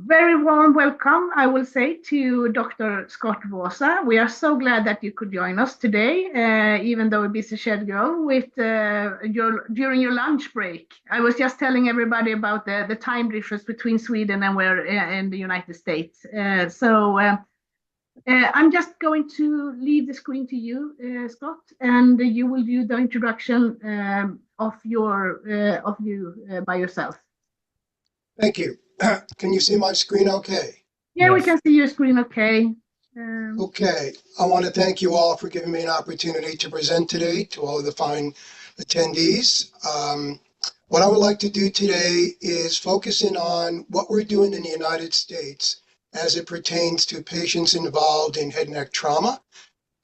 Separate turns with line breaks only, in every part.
very warm welcome, I will say, to Dr. Scott Rosa. We are so glad that you could join us today, even though a busy schedule during your lunch break. I was just telling everybody about the time difference between Sweden and we're in the United States. I'm just going to leave the screen to you, Scott, and you will do the introduction of you by yourself.
Thank you. Can you see my screen okay?
Yeah, yes. We can see your screen okay.
Okay. I want to thank you all for giving me an opportunity to present today to all of the fine attendees. What I would like to do today is focus in on what we're doing in the United States as it pertains to patients involved in head and neck trauma,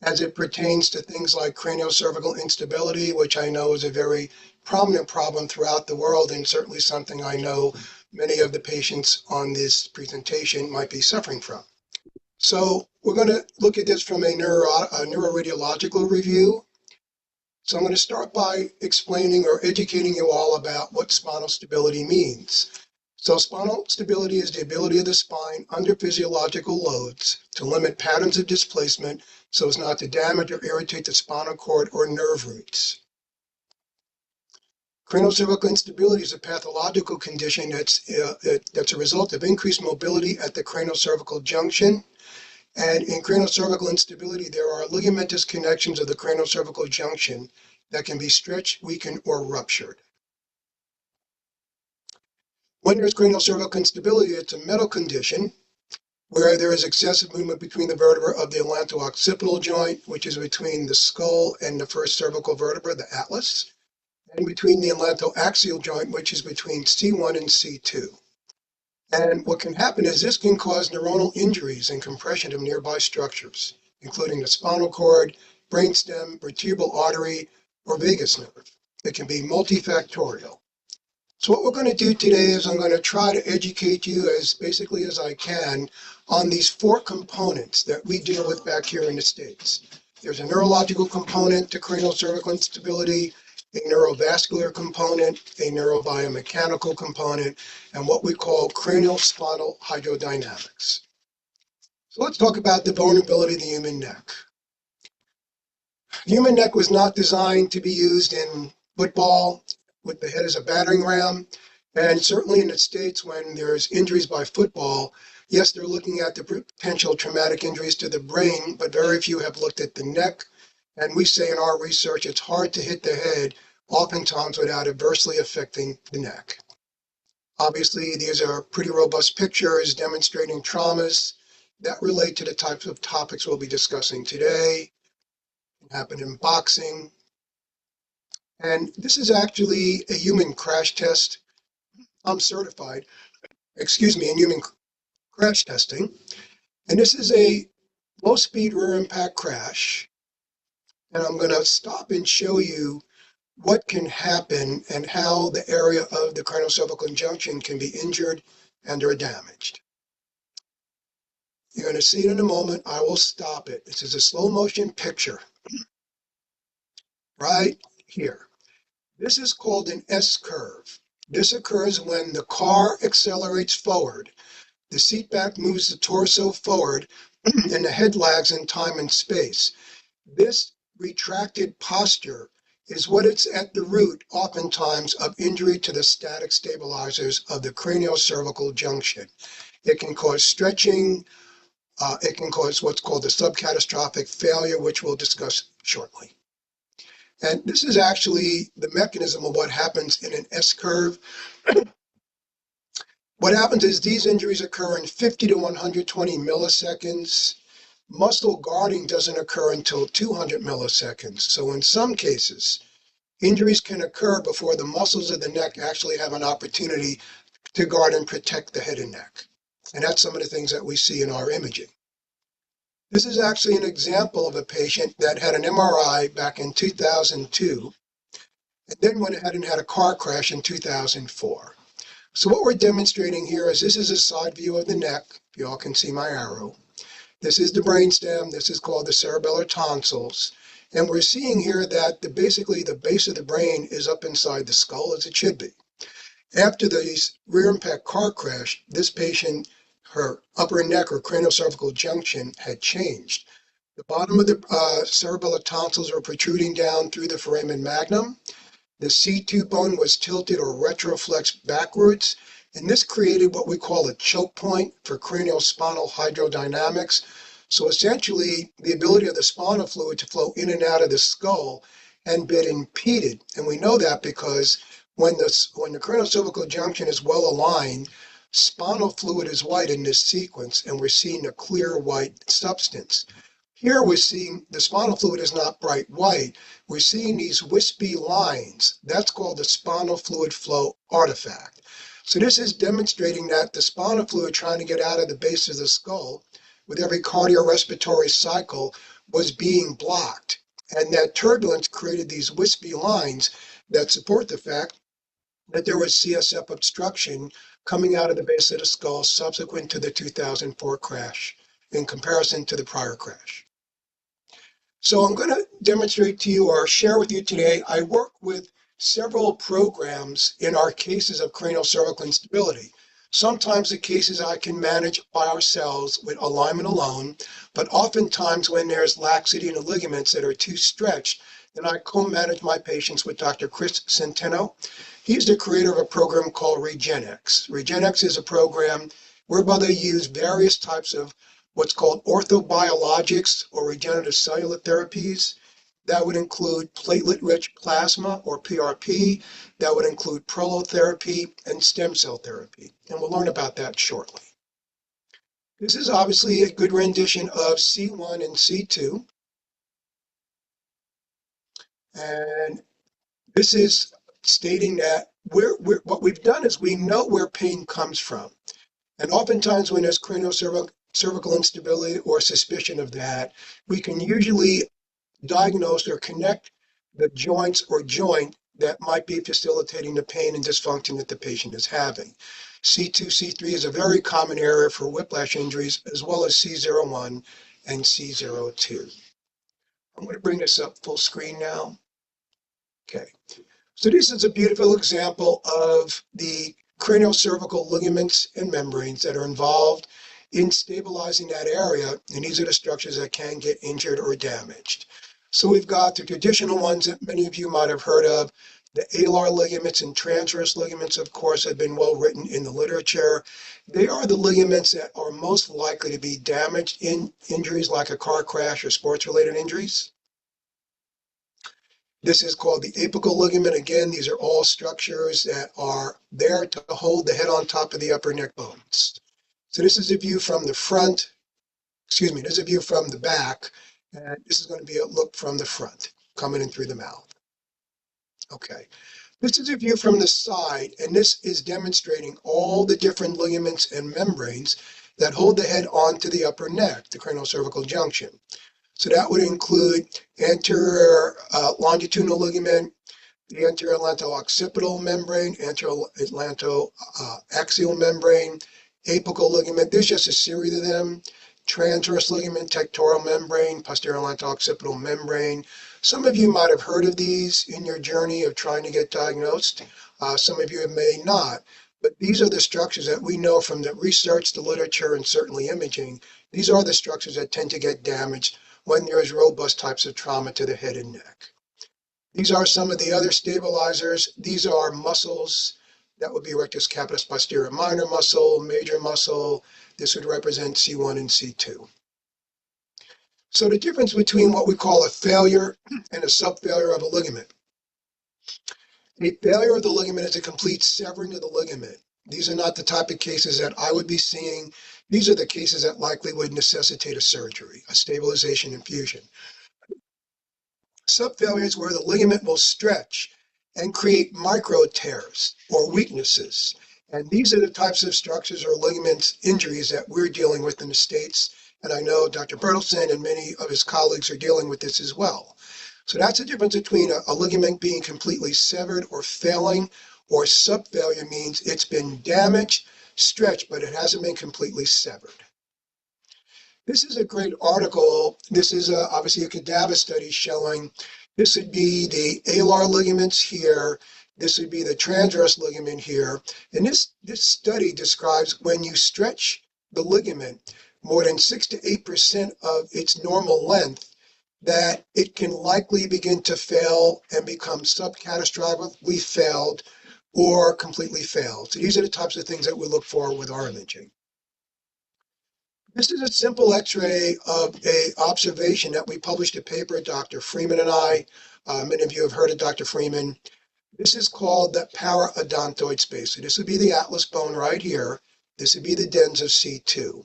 as it pertains to things like kraniocervical instability, which I know is a very prominent problem throughout the world and certainly something I know many of the patients on this presentation might be suffering from. So we're going to look at this from a neuroradiological review. So I'm going to start by explaining or educating you all about what spinal stability means. So spinal stability is the ability of the spine under physiological loads to limit patterns of displacement so as not to damage or irritate the spinal cord or nerve roots. Kraniocervical instability is a pathological condition that's a result of increased mobility at the kraniocervical junction. And in kraniocervical instability, there are ligamentous connections of the kraniocervical junction that can be stretched, weakened, or ruptured. When there's kraniocervical instability, it's a medical condition where there is excessive movement between the vertebrae of the atlanto-occipital joint, which is between the skull and the first cervical vertebra, the atlas, and between the atlantoaxial joint, which is between C1 and C2. And what can happen is this can cause neuronal injuries and compression of nearby structures, including the spinal cord, brainstem, vertebral artery, or vagus nerve. It can be multifactorial. So what we're going to do today is I'm going to try to educate you as basically as I can on these four components that we deal with back here in the States. There's a neurological component to kraniocervical instability, a neurovascular component, a neurobiomechanical component, and what we call cranial-spinal hydrodynamics. So let's talk about the vulnerability of the human neck. The human neck was not designed to be used in football with the head as a battering ram, and certainly in the States when there's injuries by football, yes, they're looking at the potential traumatic injuries to the brain, but very few have looked at the neck. And we say in our research, it's hard to hit the head, oftentimes without adversely affecting the neck. Obviously, these are pretty robust pictures demonstrating traumas that relate to the types of topics we'll be discussing today. It happened in boxing. And this is actually a human crash test. I'm certified, in human crash testing. And this is a low-speed rear impact crash. And I'm going to stop and show you what can happen and how the area of the kraniocervical junction can be injured and or damaged. You're going to see it in a moment. I will stop it. This is a slow motion picture right here. This is called an S-curve. This occurs when the car accelerates forward, the seat back moves the torso forward, and the head lags in time and space. This retracted posture is what it's at the root, oftentimes, of injury to the static stabilizers of the kraniocervical junction. It can cause stretching. It can cause what's called a subcatastrophic failure, which we'll discuss shortly. And this is actually the mechanism of what happens in an S-curve. What happens is these injuries occur in 50 to 120 milliseconds. Muscle guarding doesn't occur until 200 milliseconds. So in some cases, injuries can occur before the muscles of the neck actually have an opportunity to guard and protect the head and neck. And that's some of the things that we see in our imaging. This is actually an example of a patient that had an MRI back in 2002, and then went ahead and had a car crash in 2004. So what we're demonstrating here is this is a side view of the neck. You all can see my arrow. This is the brainstem. This is called the cerebellar tonsils. And we're seeing here that basically the base of the brain is up inside the skull, as it should be. After the rear impact car crash, this patient her upper neck or kraniocervical junction had changed. The bottom of the cerebellar tonsils were protruding down through the foramen magnum. The C2 bone was tilted or retroflexed backwards, and this created what we call a choke point for craniospinal hydrodynamics. So essentially, the ability of the spinal fluid to flow in and out of the skull had been impeded. And we know that because when the craniocervical junction is well aligned, spinal fluid is white in this sequence, and we're seeing a clear white substance. Here we're seeing the spinal fluid is not bright white. We're seeing these wispy lines. That's called the spinal fluid flow artifact. So this is demonstrating that the spinal fluid trying to get out of the base of the skull with every cardiorespiratory cycle was being blocked. And that turbulence created these wispy lines that support the fact that there was CSF obstruction coming out of the base of the skull subsequent to the 2004 crash in comparison to the prior crash. So I'm going to demonstrate to you or share with you today, I work with several programs in our cases of craniocervical instability. Sometimes the cases I can manage by ourselves with alignment alone, but oftentimes when there's laxity in the ligaments that are too stretched, then I co-manage my patients with Dr. Chris Centeno. He's the creator of a program called RegenX. RegenX is a program whereby they use various types of what's called orthobiologics or regenerative cellular therapies. That would include platelet-rich plasma or PRP. That would include prolotherapy and stem cell therapy. And we'll learn about that shortly. This is obviously a good rendition of C1 and C2. And this is stating that what we've done is we know where pain comes from. And oftentimes when there's craniocervical instability or suspicion of that, we can usually diagnose or connect the joints or joint that might be facilitating the pain and dysfunction that the patient is having. C2, C3 is a very common area for whiplash injuries, as well as C01 and C02. I'm going to bring this up full screen now. Okay, so this is a beautiful example of the craniocervical ligaments and membranes that are involved in stabilizing that area, and these are the structures that can get injured or damaged. So we've got the traditional ones that many of you might have heard of. The alar ligaments and transverse ligaments, of course, have been well written in the literature. They are the ligaments that are most likely to be damaged in injuries like a car crash or sports-related injuries. This is called the apical ligament. Again, these are all structures that are there to hold the head on top of the upper neck bones. So this is a view from the front, this is a view from the back, and this is going to be a look from the front, coming in through the mouth. Okay, this is a view from the side, and this is demonstrating all the different ligaments and membranes that hold the head onto the upper neck, the craniocervical junction. So that would include anterior longitudinal ligament, the anterior atlanto-occipital membrane, anterior atlanto-axial membrane, apical ligament. There's just a series of them. Transverse ligament, tectoral membrane, posterior atlanto-occipital membrane. Some of you might have heard of these in your journey of trying to get diagnosed. Some of you may not. But these are the structures that we know from the research, the literature, and certainly imaging. These are the structures that tend to get damaged when there is robust types of trauma to the head and neck. These are some of the other stabilizers. These are muscles. That would be rectus capitis posterior minor muscle, major muscle. This would represent C1 and C2. So the difference between what we call a failure and a subfailure of a ligament. A failure of the ligament is a complete severing of the ligament. These are not the type of cases that I would be seeing. These are the cases that likely would necessitate a surgery, a stabilization infusion. Subfailure is where the ligament will stretch and create micro tears or weaknesses. And these are the types of structures or ligament injuries that we're dealing with in the States. And I know Dr. Bertilson and many of his colleagues are dealing with this as well. So that's the difference between a ligament being completely severed or failing, or subfailure means it's been damaged, stretched, but it hasn't been completely severed. This is a great article. This is obviously a cadaver study showing this would be the alar ligaments here. This would be the transverse ligament here. And this study describes when you stretch the ligament more than 6 to 8% of its normal length, that it can likely begin to fail and become subcatastrophically failed or completely failed. So these are the types of things that we look for with our imaging. This is a simple x-ray of an observation that we published a paper, Dr. Freeman and I. Many of you have heard of Dr. Freeman. This is called the paraodontoid space. So this would be the atlas bone right here. This would be the dens of C2.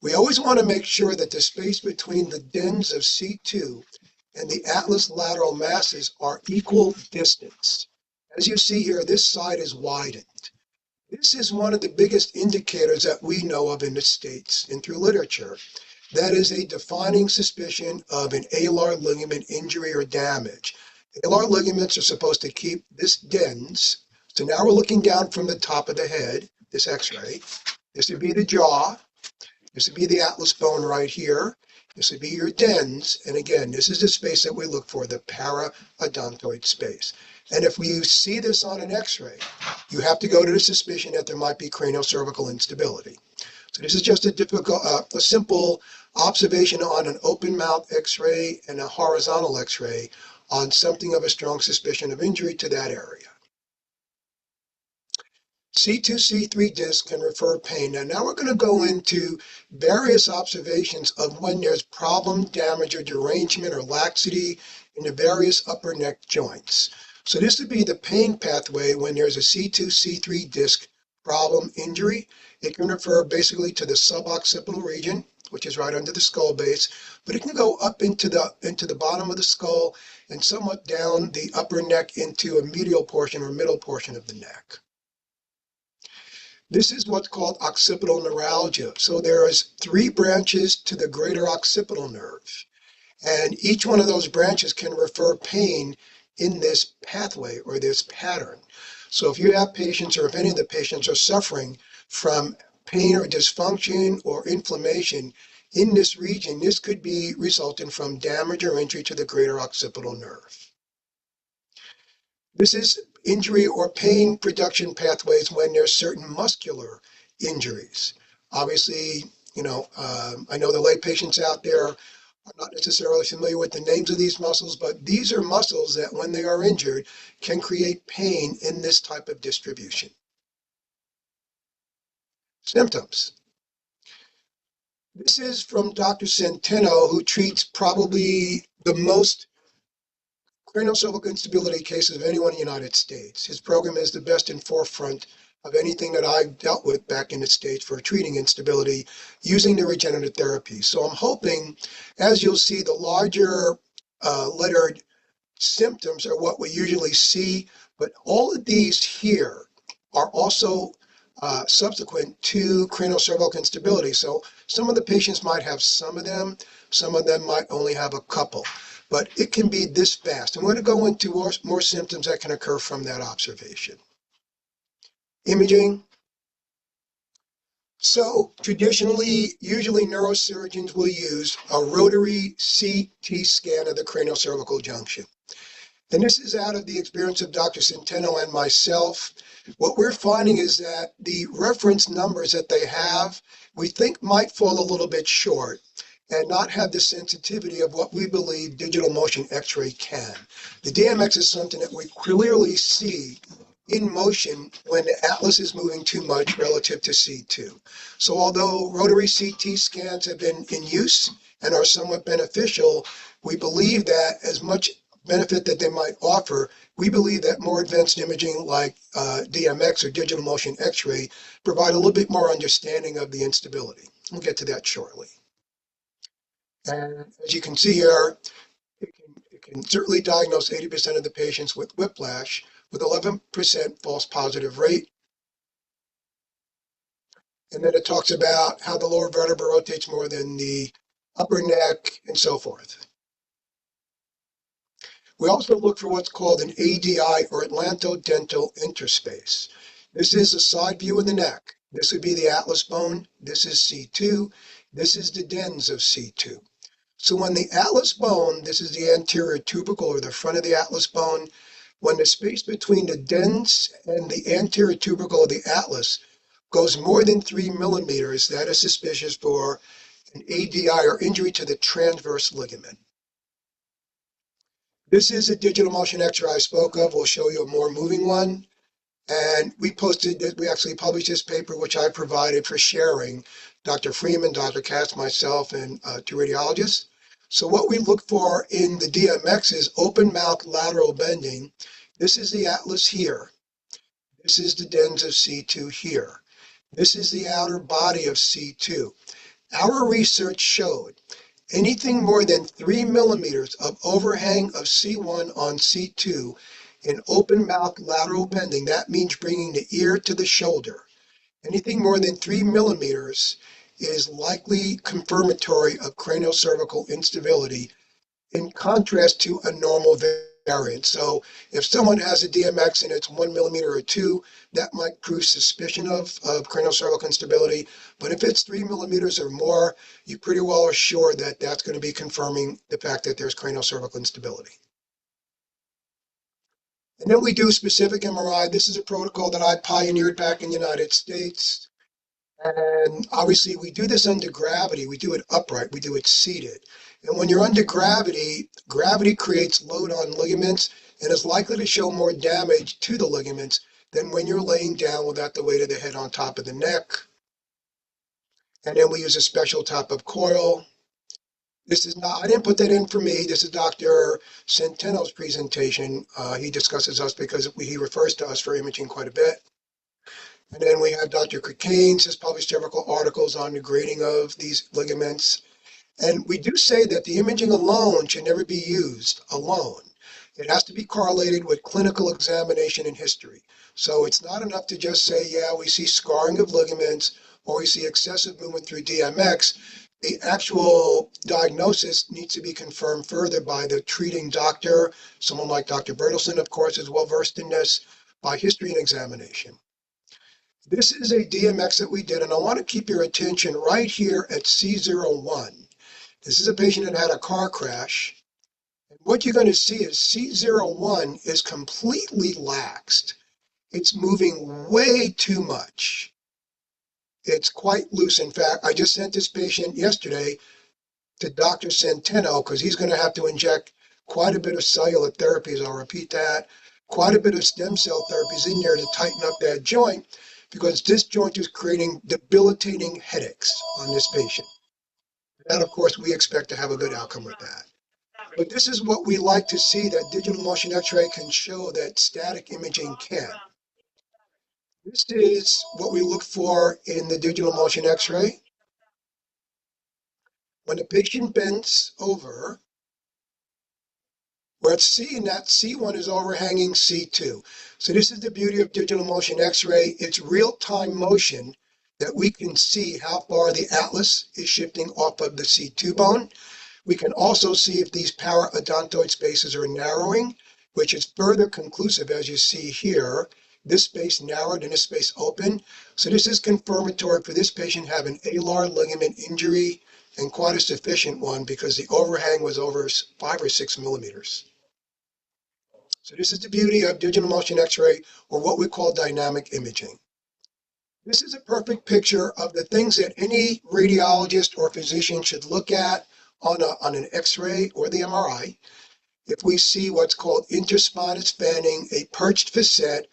We always want to make sure that the space between the dens of C2 and the atlas lateral masses are equal distance. As you see here, this side is widened. This is one of the biggest indicators that we know of in the States and through literature. That is a defining suspicion of an alar ligament injury or damage. Alar ligaments are supposed to keep this dens. So now we're looking down from the top of the head, this x-ray. This would be the jaw. This would be the atlas bone right here. This would be your dens. And again, this is the space that we look for, the paraodontoid space. And if we see this on an x-ray, you have to go to the suspicion that there might be kraniocervical instability. So this is just a simple observation on an open mouth x-ray and a horizontal x-ray on something of a strong suspicion of injury to that area. C2, C3 disc can refer pain. Now we're going to go into various observations of when there's problem, damage, or derangement or laxity in the various upper neck joints. So this would be the pain pathway when there's a C2, C3 disc problem injury. It can refer basically to the suboccipital region, which is right under the skull base, but it can go up into the bottom of the skull and somewhat down the upper neck into a medial portion or middle portion of the neck. This is what's called occipital neuralgia. So there is 3 branches to the greater occipital nerve, and each one of those branches can refer pain in this pathway or this pattern. So if you have patients, or if any of the patients are suffering from pain or dysfunction or inflammation in this region, this could be resulting from damage or injury to the greater occipital nerve. This is injury or pain production pathways when there's certain muscular injuries. Obviously, I know the lay patients out there are not necessarily familiar with the names of these muscles, but these are muscles that when they are injured can create pain in this type of distribution. Symptoms. This is from Dr. Centeno, who treats probably the most kraniocervical instability cases of anyone in the United States. His program is the best in forefront of anything that I've dealt with back in the States for treating instability using the regenerative therapy. So I'm hoping, as you'll see, the larger lettered symptoms are what we usually see, but all of these here are also subsequent to kraniocervical instability. So some of the patients might have some of them might only have a couple. But it can be this fast. And we're going to go into more symptoms that can occur from that observation. Imaging. So traditionally, usually neurosurgeons will use a rotary CT scan of the craniocervical junction. And this is out of the experience of Dr. Centeno and myself. What we're finding is that the reference numbers that they have, we think might fall a little bit short and not have the sensitivity of what we believe digital motion x-ray can. The DMX is something that we clearly see in motion when the atlas is moving too much relative to C2. So although rotary CT scans have been in use and are somewhat beneficial, we believe that as much benefit that they might offer, we believe that more advanced imaging like DMX or digital motion x-ray provide a little bit more understanding of the instability. We'll get to that shortly. And as you can see here, it can certainly diagnose 80% of the patients with whiplash with 11% false positive rate. And then it talks about how the lower vertebra rotates more than the upper neck and so forth. We also look for what's called an ADI or atlantodental interspace. This is a side view of the neck. This would be the atlas bone. This is C2. This is the dens of C2. So when the atlas bone, this is the anterior tubercle or the front of the atlas bone, when the space between the dens and the anterior tubercle of the atlas goes more than 3 millimeters, that is suspicious for an ADI or injury to the transverse ligament. This is a digital motion X-ray I spoke of. We'll show you a more moving one. And we actually published this paper, which I provided for sharing, Dr. Freeman, Dr. Katz, myself, and two radiologists. So what we look for in the DMX is open mouth lateral bending. This is the atlas here. This is the dens of C2 here. This is the outer body of C2. Our research showed anything more than 3 millimeters of overhang of C1 on C2 in open mouth lateral bending, that means bringing the ear to the shoulder. Anything more than 3 millimeters is likely confirmatory of kraniocervical instability, in contrast to a normal variant. So if someone has a DMX and it's 1 millimeter or 2, that might prove suspicion of kraniocervical instability. But if it's 3 millimeters or more, you pretty well are sure that that's going to be confirming the fact that there's kraniocervical instability. And then we do specific MRI. This is a protocol that I pioneered back in the United States. And obviously we do this under gravity. We do it upright. We do it seated. And when you're under gravity, gravity creates load on ligaments and is likely to show more damage to the ligaments than when you're laying down without the weight of the head on top of the neck. And then we use a special type of coil. This is not, I didn't put that in for me. This is Dr. Centeno's presentation. He discusses us because he refers to us for imaging quite a bit. And then we have Dr. Krikanes has published several articles on the grading of these ligaments. And we do say that the imaging alone should never be used alone. It has to be correlated with clinical examination and history. So it's not enough to just say, yeah, we see scarring of ligaments or we see excessive movement through DMX. The actual diagnosis needs to be confirmed further by the treating doctor. Someone like Dr. Bertilson, of course, is well versed in this, by history and examination. This is a DMX that we did, and I want to keep your attention right here at C01. This is a patient that had a car crash. And what you're going to see is C01 is completely laxed. It's moving way too much. It's quite loose. In fact, I just sent this patient yesterday to Dr. Centeno because he's going to have to inject quite a bit of cellular therapies. I'll repeat that. Quite a bit of stem cell therapies in there to tighten up that joint because this joint is creating debilitating headaches on this patient. And of course, we expect to have a good outcome with that. But this is what we like to see, that digital motion X-ray can show that static imaging can. This is what we look for in the digital motion X-ray. When the patient bends over, we're seeing that C1 is overhanging C2. So this is the beauty of digital motion X-ray. It's real-time motion that we can see how far the atlas is shifting off of the C2 bone. We can also see if these para-odontoid spaces are narrowing, which is further conclusive, as you see here. This space narrowed and this space open. So this is confirmatory for this patient having alar ligament injury, and quite a sufficient one because the overhang was over 5 or 6 millimeters. So this is the beauty of digital motion X-ray, or what we call dynamic imaging. This is a perfect picture of the things that any radiologist or physician should look at on an X-ray or the MRI. If we see what's called interspinous fanning, a perched facet,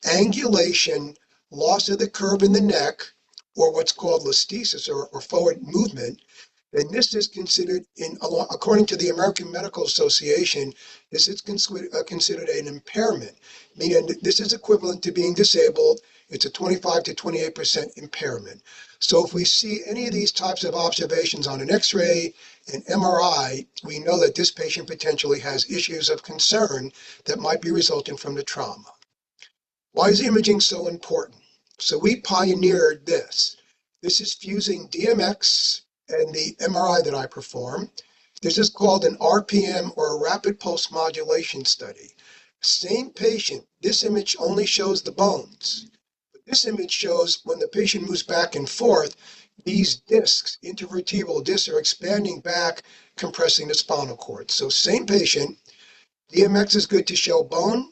angulation, loss of the curve in the neck, or what's called listhesis or forward movement, then this is considered, according to the American Medical Association, this is considered an impairment, meaning this is equivalent to being disabled. It's a 25 to 28% impairment. So if we see any of these types of observations on an X-ray, an MRI, we know that this patient potentially has issues of concern that might be resulting from the trauma. Why is imaging so important? So we pioneered this. This is fusing DMX and the MRI that I perform. This is called an RPM, or a rapid pulse modulation study. Same patient, this image only shows the bones. But this image shows when the patient moves back and forth, these discs, intervertebral discs, are expanding back, compressing the spinal cord. So same patient, DMX is good to show bone,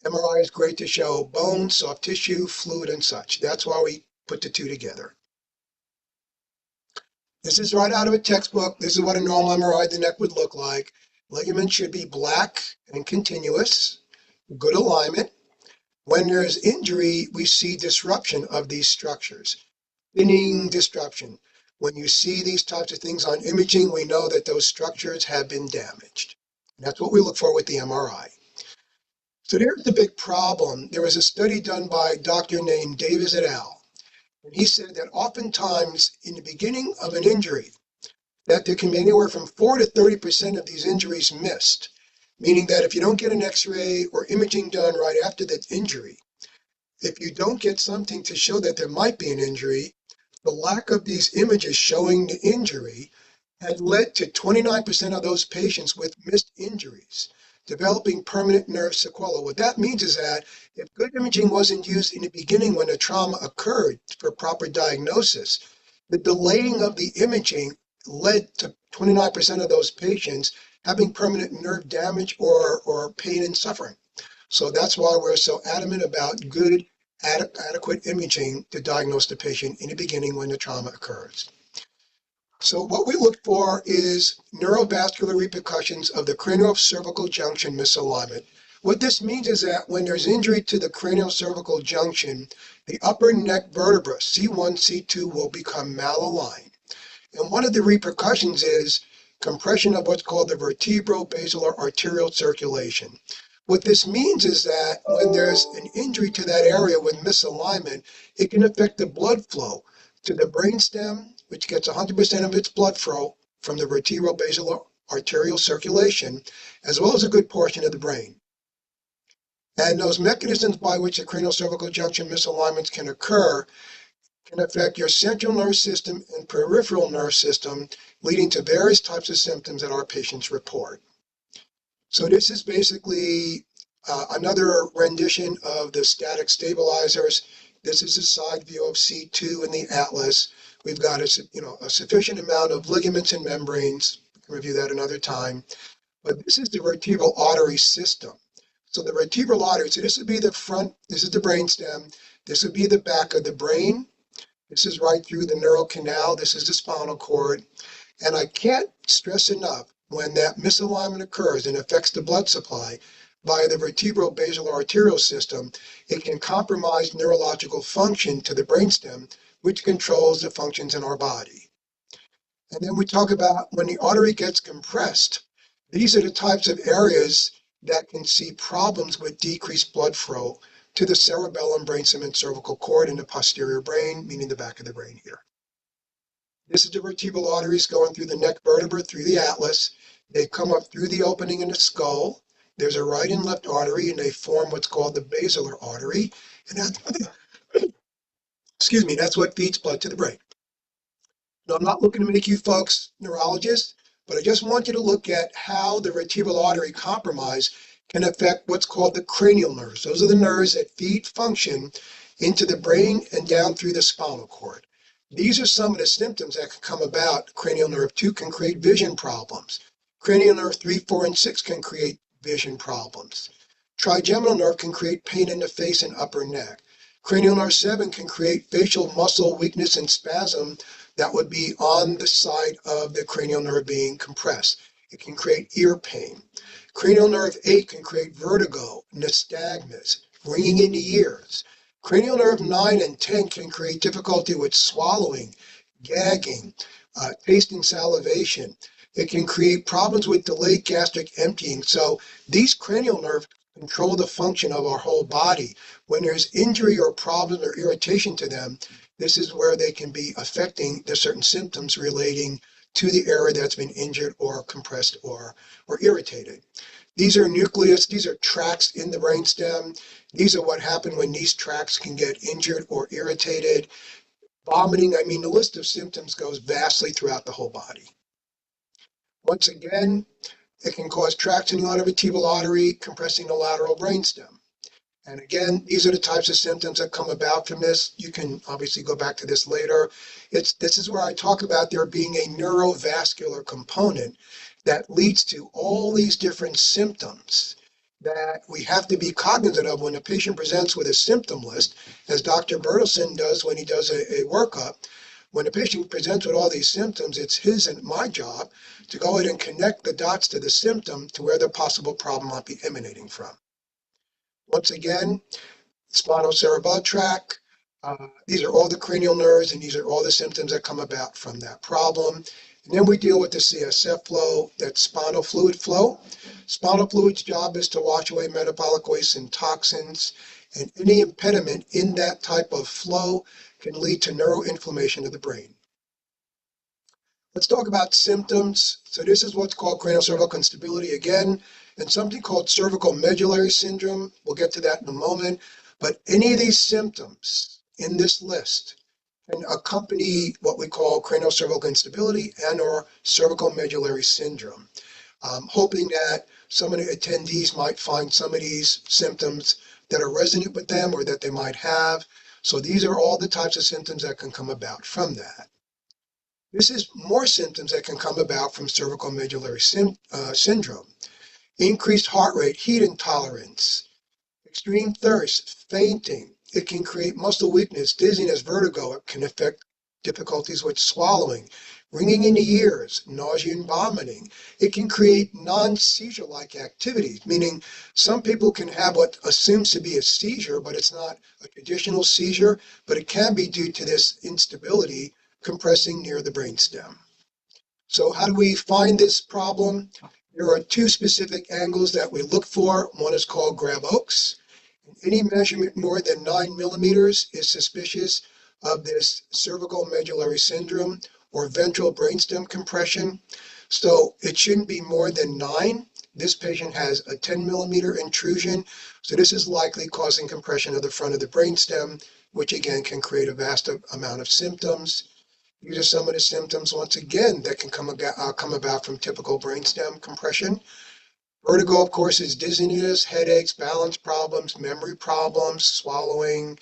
MRI is great to show bone, soft tissue, fluid, and such. That's why we put the two together. This is right out of a textbook. This is what a normal MRI of the neck would look like. Ligament should be black and continuous, good alignment. When there's injury, we see disruption of these structures. Thinning, disruption. When you see these types of things on imaging, we know that those structures have been damaged. That's what we look for with the MRI. So there's the big problem. There was a study done by a doctor named Davis et al. And he said that oftentimes in the beginning of an injury, that there can be anywhere from 4 to 30% of these injuries missed, meaning that if you don't get an X-ray or imaging done right after the injury, if you don't get something to show that there might be an injury, the lack of these images showing the injury had led to 29% of those patients with missed injuries developing permanent nerve sequelae. What that means is that if good imaging wasn't used in the beginning when the trauma occurred for proper diagnosis, the delaying of the imaging led to 29% of those patients having permanent nerve damage or pain and suffering. So that's why we're so adamant about good, adequate imaging to diagnose the patient in the beginning when the trauma occurs. So what we look for is neurovascular repercussions of the kraniocervical junction misalignment. What this means is that when there's injury to the kraniocervical junction, the upper neck vertebra, C1, C2, will become malaligned. And one of the repercussions is compression of what's called the vertebro-basilar arterial circulation. What this means is that when there's an injury to that area with misalignment, it can affect the blood flow to the brainstem, which gets 100% of its blood flow from the vertebro-basilar arterial circulation, as well as a good portion of the brain. And those mechanisms by which the kraniocervical junction misalignments can occur can affect your central nervous system and peripheral nerve system, leading to various types of symptoms that our patients report. So this is basically another rendition of the static stabilizers. This is a side view of C2 in the atlas. We've got a sufficient amount of ligaments and membranes. We can review that another time. But this is the vertebral artery system. So the vertebral artery, so this would be the front, this is the brainstem, this would be the back of the brain. This is right through the neural canal. This is the spinal cord. And I can't stress enough, when that misalignment occurs and affects the blood supply via the vertebro-basilar arterial system, it can compromise neurological function to the brainstem, which controls the functions in our body. And then we talk about when the artery gets compressed, these are the types of areas that can see problems with decreased blood flow to the cerebellum, brainstem, and cervical cord in the posterior brain, meaning the back of the brain here. This is the vertebral arteries going through the neck vertebra, through the atlas. They come up through the opening in the skull. There's a right and left artery, and they form what's called the basilar artery. And that's, excuse me, that's what feeds blood to the brain. Now, I'm not looking to make you folks neurologists, but I just want you to look at how the vertebral artery compromise can affect what's called the cranial nerves. Those are the nerves that feed function into the brain and down through the spinal cord. These are some of the symptoms that can come about. Cranial nerve 2 can create vision problems. Cranial nerve 3, 4, and 6 can create vision problems. Trigeminal nerve can create pain in the face and upper neck. Cranial nerve 7 can create facial muscle weakness and spasm that would be on the side of the cranial nerve being compressed. It can create ear pain. Cranial nerve 8 can create vertigo, nystagmus, ringing in the ears. Cranial nerve 9 and 10 can create difficulty with swallowing, gagging, taste and salivation. It can create problems with delayed gastric emptying. So these cranial nerves control the function of our whole body. When there's injury or problem or irritation to them, this is where they can be affecting the certain symptoms relating to the area that's been injured or compressed or irritated. These are nucleus, these are tracts in the brainstem. These are what happen when these tracts can get injured or irritated. Vomiting, I mean, the list of symptoms goes vastly throughout the whole body. Once again, it can cause tracts in the vertebral artery, compressing the lateral brainstem. And again, these are the types of symptoms that come about from this. You can obviously go back to this later. This is where I talk about there being a neurovascular component that leads to all these different symptoms that we have to be cognizant of when a patient presents with a symptom list, as Dr. Bertilson does when he does a workup. When a patient presents with all these symptoms, it's his and my job to go ahead and connect the dots to the symptom to where the possible problem might be emanating from. Once again, spinocerebellar tract. These are all the cranial nerves, and these are all the symptoms that come about from that problem. And then we deal with the CSF flow, that's spinal fluid flow. Spinal fluid's job is to wash away metabolic waste and toxins, and any impediment in that type of flow can lead to neuroinflammation of the brain. Let's talk about symptoms. So this is what's called kraniocervical instability again, and something called cervical medullary syndrome. We'll get to that in a moment. But any of these symptoms in this list can accompany what we call kraniocervical instability and or cervical medullary syndrome. Hoping that some of the attendees might find some of these symptoms that are resonant with them or that they might have. So these are all the types of symptoms that can come about from that. This is more symptoms that can come about from cervical medullary syndrome. Increased heart rate, heat intolerance, extreme thirst, fainting. It can create muscle weakness, dizziness, vertigo. It can affect difficulties with swallowing, ringing in the ears, nausea and vomiting. It can create non-seizure-like activities, meaning some people can have what assumes to be a seizure, but it's not a traditional seizure, but it can be due to this instability compressing near the brainstem. So how do we find this problem? There are two specific angles that we look for. One is called grab-oaks. Any measurement more than 9 millimeters is suspicious of this cervical medullary syndrome or ventral brainstem compression. So it shouldn't be more than 9. This patient has a 10 millimeter intrusion. So this is likely causing compression of the front of the brainstem, which again can create a vast amount of symptoms. These are some of the symptoms, once again, that can come about from typical brainstem compression. Vertigo, of course, is dizziness, headaches, balance problems, memory problems, swallowing,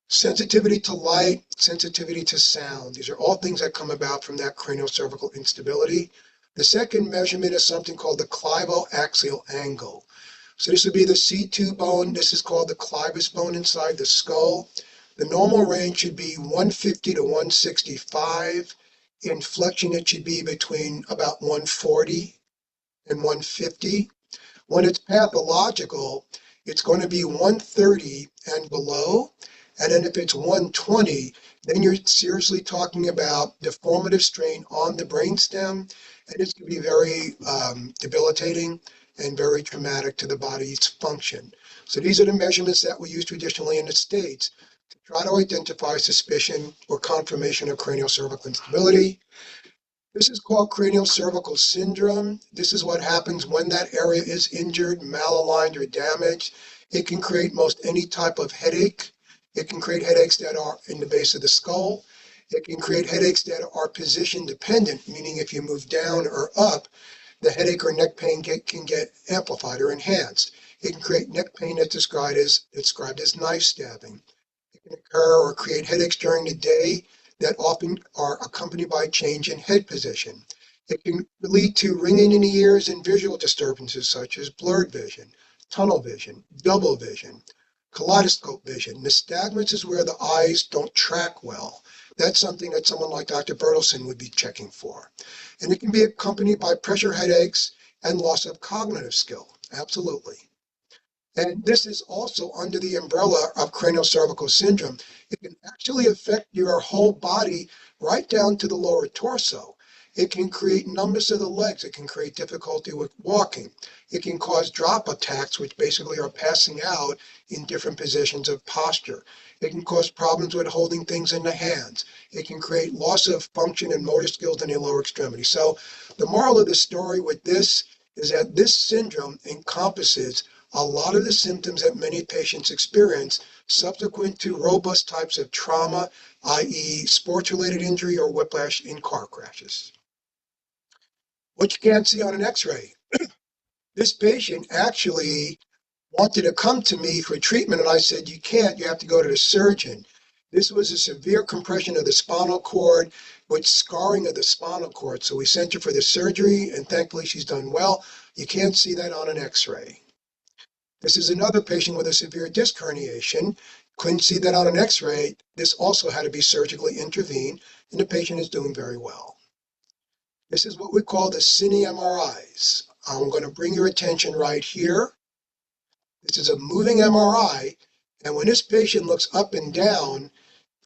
sensitivity to light, sensitivity to sound. These are all things that come about from that craniocervical instability. The second measurement is something called the clivo-axial angle. So this would be the C2 bone. This is called the clivus bone inside the skull. The normal range should be 150 to 165. In flexion, it should be between about 140 and 150. When it's pathological, it's going to be 130 and below. And then if it's 120, then you're seriously talking about deformative strain on the brainstem, and it's going to be very debilitating and very traumatic to the body's function. So these are the measurements that we use traditionally in the States to try to identify suspicion or confirmation of craniocervical instability. This is called craniocervical syndrome. This is what happens when that area is injured, malaligned, or damaged. It can create most any type of headache. It can create headaches that are in the base of the skull. It can create headaches that are position dependent, meaning if you move down or up, the headache or neck pain can get amplified or enhanced. It can create neck pain that's described as knife stabbing. It can occur or create headaches during the day that often are accompanied by change in head position. It can lead to ringing in the ears and visual disturbances such as blurred vision, tunnel vision, double vision, kaleidoscope vision. Nystagmus is where the eyes don't track well. That's something that someone like Dr. Bertilson would be checking for. And it can be accompanied by pressure headaches and loss of cognitive skill. Absolutely. And this is also under the umbrella of craniocervical syndrome. It can actually affect your whole body right down to the lower torso. It can create numbness of the legs. It can create difficulty with walking. It can cause drop attacks, which basically are passing out in different positions of posture. It can cause problems with holding things in the hands. It can create loss of function and motor skills in the lower extremity. So the moral of the story with this is that this syndrome encompasses a lot of the symptoms that many patients experience subsequent to robust types of trauma, i.e. sports-related injury or whiplash in car crashes. What you can't see on an x-ray. This patient actually wanted to come to me for treatment, and I said, you can't, you have to go to the surgeon. This was a severe compression of the spinal cord with scarring of the spinal cord. So we sent her for the surgery, and thankfully she's done well. You can't see that on an x-ray. This is another patient with a severe disc herniation. Couldn't see that on an x-ray. This also had to be surgically intervened, and the patient is doing very well. This is what we call the cine MRIs. I'm going to bring your attention right here. This is a moving MRI, and when this patient looks up and down,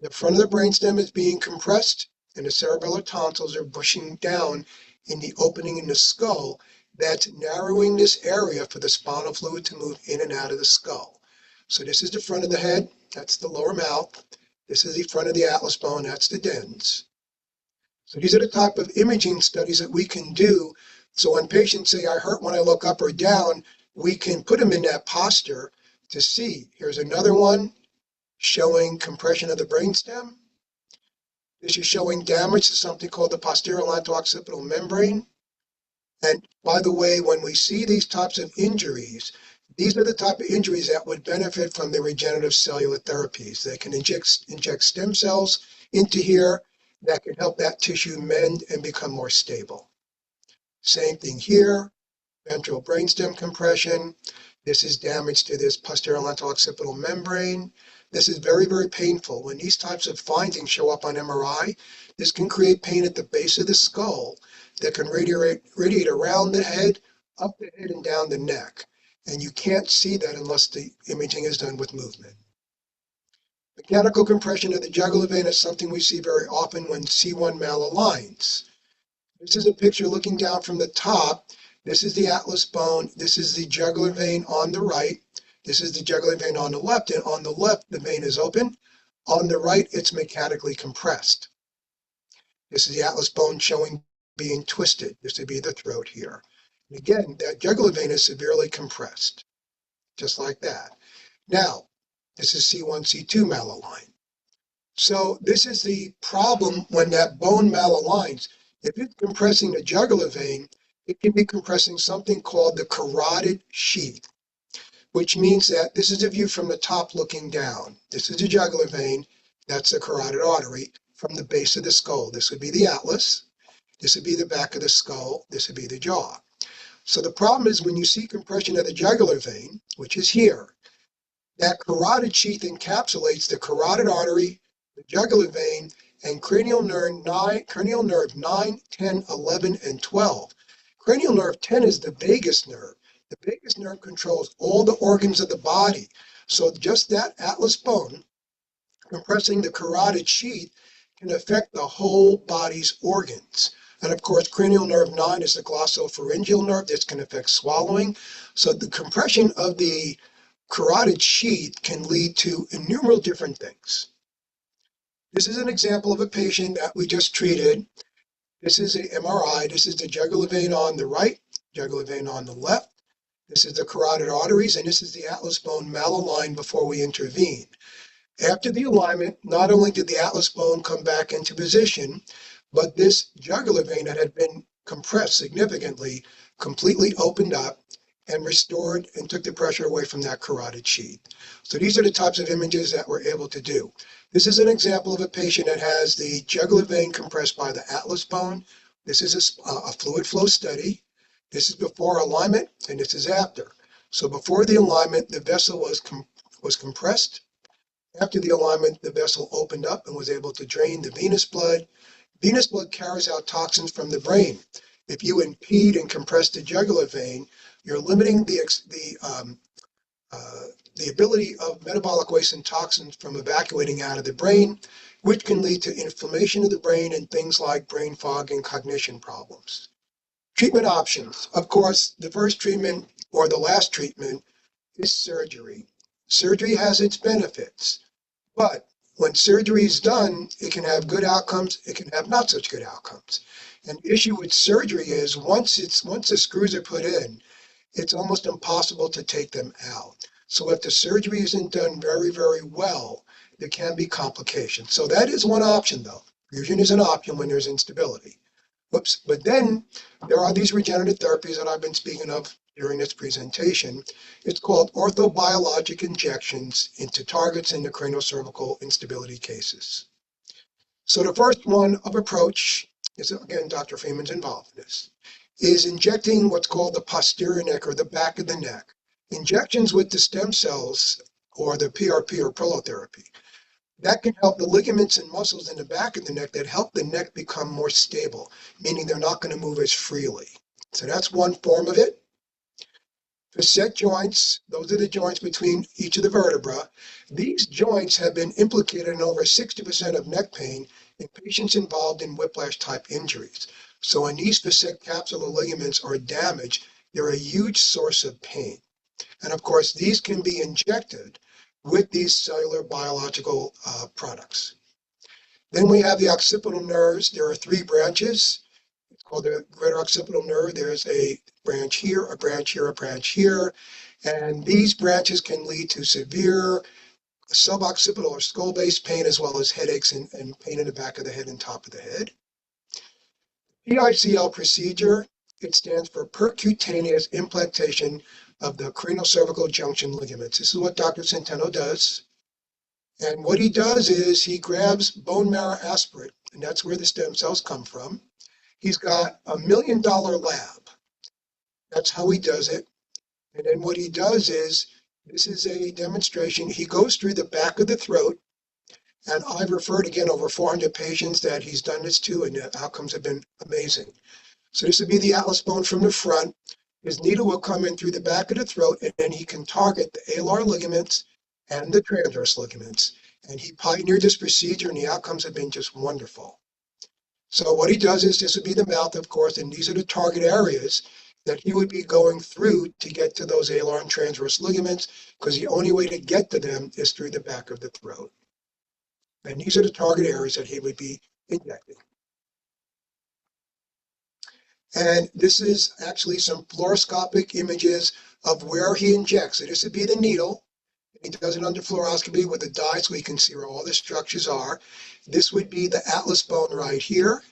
the front of the brainstem is being compressed, and the cerebellar tonsils are pushing down in the opening in the skull. That's narrowing this area for the spinal fluid to move in and out of the skull. So this is the front of the head, that's the lower mouth. This is the front of the atlas bone, that's the dens. So these are the type of imaging studies that we can do. So when patients say, I hurt when I look up or down, we can put them in that posture to see. Here's another one showing compression of the brainstem. This is showing damage to something called the posterior lanto-occipital membrane. And by the way, when we see these types of injuries, these are the type of injuries that would benefit from the regenerative cellular therapies. They can inject stem cells into here that can help that tissue mend and become more stable. Same thing here, ventral brainstem compression. This is damage to this posterior lanto-occipital membrane. This is very, very painful. When these types of findings show up on MRI, this can create pain at the base of the skull that can radiate around the head, up the head, and down the neck. And you can't see that unless the imaging is done with movement. Mechanical compression of the jugular vein is something we see very often when C1 malaligns. This is a picture looking down from the top. This is the atlas bone. This is the jugular vein on the right. This is the jugular vein on the left. And on the left, the vein is open. On the right, it's mechanically compressed. This is the atlas bone showing being twisted. This would be the throat here. And again, that jugular vein is severely compressed, just like that. Now, this is C1, C2 malalign. So this is the problem when that bone malaligns. If it's compressing the jugular vein, it can be compressing something called the carotid sheath, which means that this is a view from the top looking down. This is the jugular vein. That's the carotid artery from the base of the skull. This would be the atlas. This would be the back of the skull. This would be the jaw. So the problem is when you see compression of the jugular vein, which is here, that carotid sheath encapsulates the carotid artery, the jugular vein, and cranial nerve 9, 10, 11, and 12. Cranial nerve 10 is the vagus nerve. The vagus nerve controls all the organs of the body. So just that atlas bone compressing the carotid sheath can affect the whole body's organs. And of course, cranial nerve 9 is the glossopharyngeal nerve. This can affect swallowing. So the compression of the carotid sheath can lead to innumerable different things. This is an example of a patient that we just treated. This is an MRI. This is the jugular vein on the right, jugular vein on the left. This is the carotid arteries, and this is the atlas bone malaligned before we intervene. After the alignment, not only did the atlas bone come back into position, but this jugular vein that had been compressed significantly completely opened up and restored and took the pressure away from that carotid sheath. So these are the types of images that we're able to do. This is an example of a patient that has the jugular vein compressed by the atlas bone. This is a fluid flow study. This is before alignment, and this is after. So before the alignment, the vessel was compressed. After the alignment, the vessel opened up and was able to drain the venous blood. Venous blood carries out toxins from the brain. If you impede and compress the jugular vein, you're limiting the ability of metabolic waste and toxins from evacuating out of the brain, which can lead to inflammation of the brain and things like brain fog and cognition problems. Treatment options. Of course, the first treatment or the last treatment is surgery. Surgery has its benefits, but when surgery is done, it can have good outcomes, it can have not such good outcomes. And the issue with surgery is once the screws are put in, it's almost impossible to take them out. So if the surgery isn't done very, very well, there can be complications. So that is one option though. Fusion is an option when there's instability. Whoops. But then there are these regenerative therapies that I've been speaking of during this presentation. It's called orthobiologic injections into targets in the kraniocervical instability cases. So the first one of approach is, again, Dr. Freeman's involved in this, is injecting what's called the posterior neck or the back of the neck. Injections with the stem cells or the PRP or prolotherapy, that can help the ligaments and muscles in the back of the neck that help the neck become more stable, meaning they're not going to move as freely. So that's one form of it. Facet joints, those are the joints between each of the vertebrae. These joints have been implicated in over 60% of neck pain in patients involved in whiplash-type injuries. So when these facet capsular ligaments are damaged, they're a huge source of pain. And of course, these can be injected with these cellular biological products. Then we have the occipital nerves. There are 3 branches. It's called the greater occipital nerve. There's a branch here, a branch here, a branch here. And these branches can lead to severe suboccipital or skull-based pain, as well as headaches and pain in the back of the head and top of the head. PICL procedure, it stands for percutaneous implantation of the kraniocervical junction ligaments. This is what Dr. Centeno does. And what he does is he grabs bone marrow aspirate, and that's where the stem cells come from. He's got $1 million lab. That's how he does it. And then what he does is, this is a demonstration. He goes through the back of the throat, and I've referred again over 400 patients that he's done this to, and the outcomes have been amazing. So this would be the atlas bone from the front. His needle will come in through the back of the throat, and then he can target the alar ligaments and the transverse ligaments. And he pioneered this procedure, and the outcomes have been just wonderful. So what he does is, this would be the mouth, of course, and these are the target areas that he would be going through to get to those alar and transverse ligaments, because the only way to get to them is through the back of the throat. And these are the target areas that he would be injecting. And this is actually some fluoroscopic images of where he injects. So this would be the needle. He does it under fluoroscopy with a dye so we can see where all the structures are. This would be the atlas bone right here.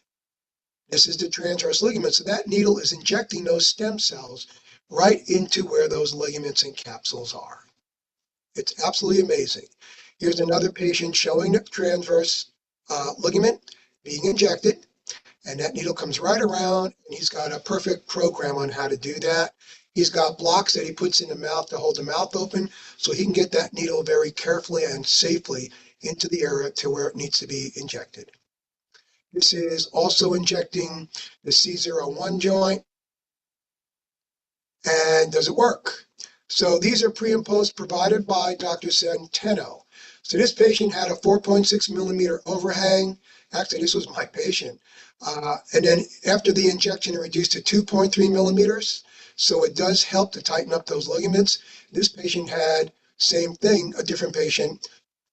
This is the transverse ligament. So that needle is injecting those stem cells right into where those ligaments and capsules are. It's absolutely amazing. Here's another patient showing the transverse ligament being injected. And that needle comes right around, and he's got a perfect program on how to do that. He's got blocks that he puts in the mouth to hold the mouth open, so he can get that needle very carefully and safely into the area to where it needs to be injected. This is also injecting the C01 joint. And does it work? So these are pre and post provided by Dr. Centeno. So this patient had a 4.6 millimeter overhang. Actually, this was my patient. And then after the injection, it reduced to 2.3 millimeters. So it does help to tighten up those ligaments. This patient had, same thing, a different patient,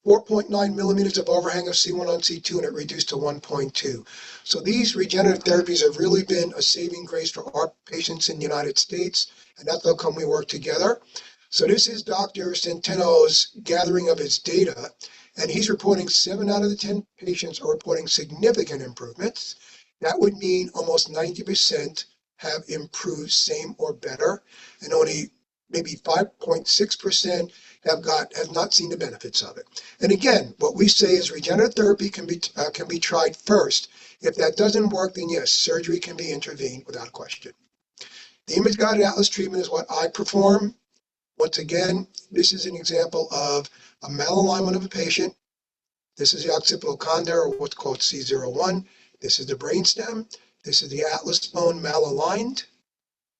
4.9 millimeters of overhang of C1 on C2, and it reduced to 1.2. So these regenerative therapies have really been a saving grace for our patients in the United States, and that's how come we work together. So this is Dr. Centeno's gathering of his data, and he's reporting 7 out of the 10 patients are reporting significant improvements. That would mean almost 90% have improved same or better, and only maybe 5.6% have not seen the benefits of it. And again, what we say is regenerative therapy can be tried first. If that doesn't work, then yes, surgery can be intervened without question. The image-guided atlas treatment is what I perform. Once again, this is an example of a malalignment of a patient. This is the occipital condyle, or what's called C01. This is the brainstem. This is the atlas bone malaligned.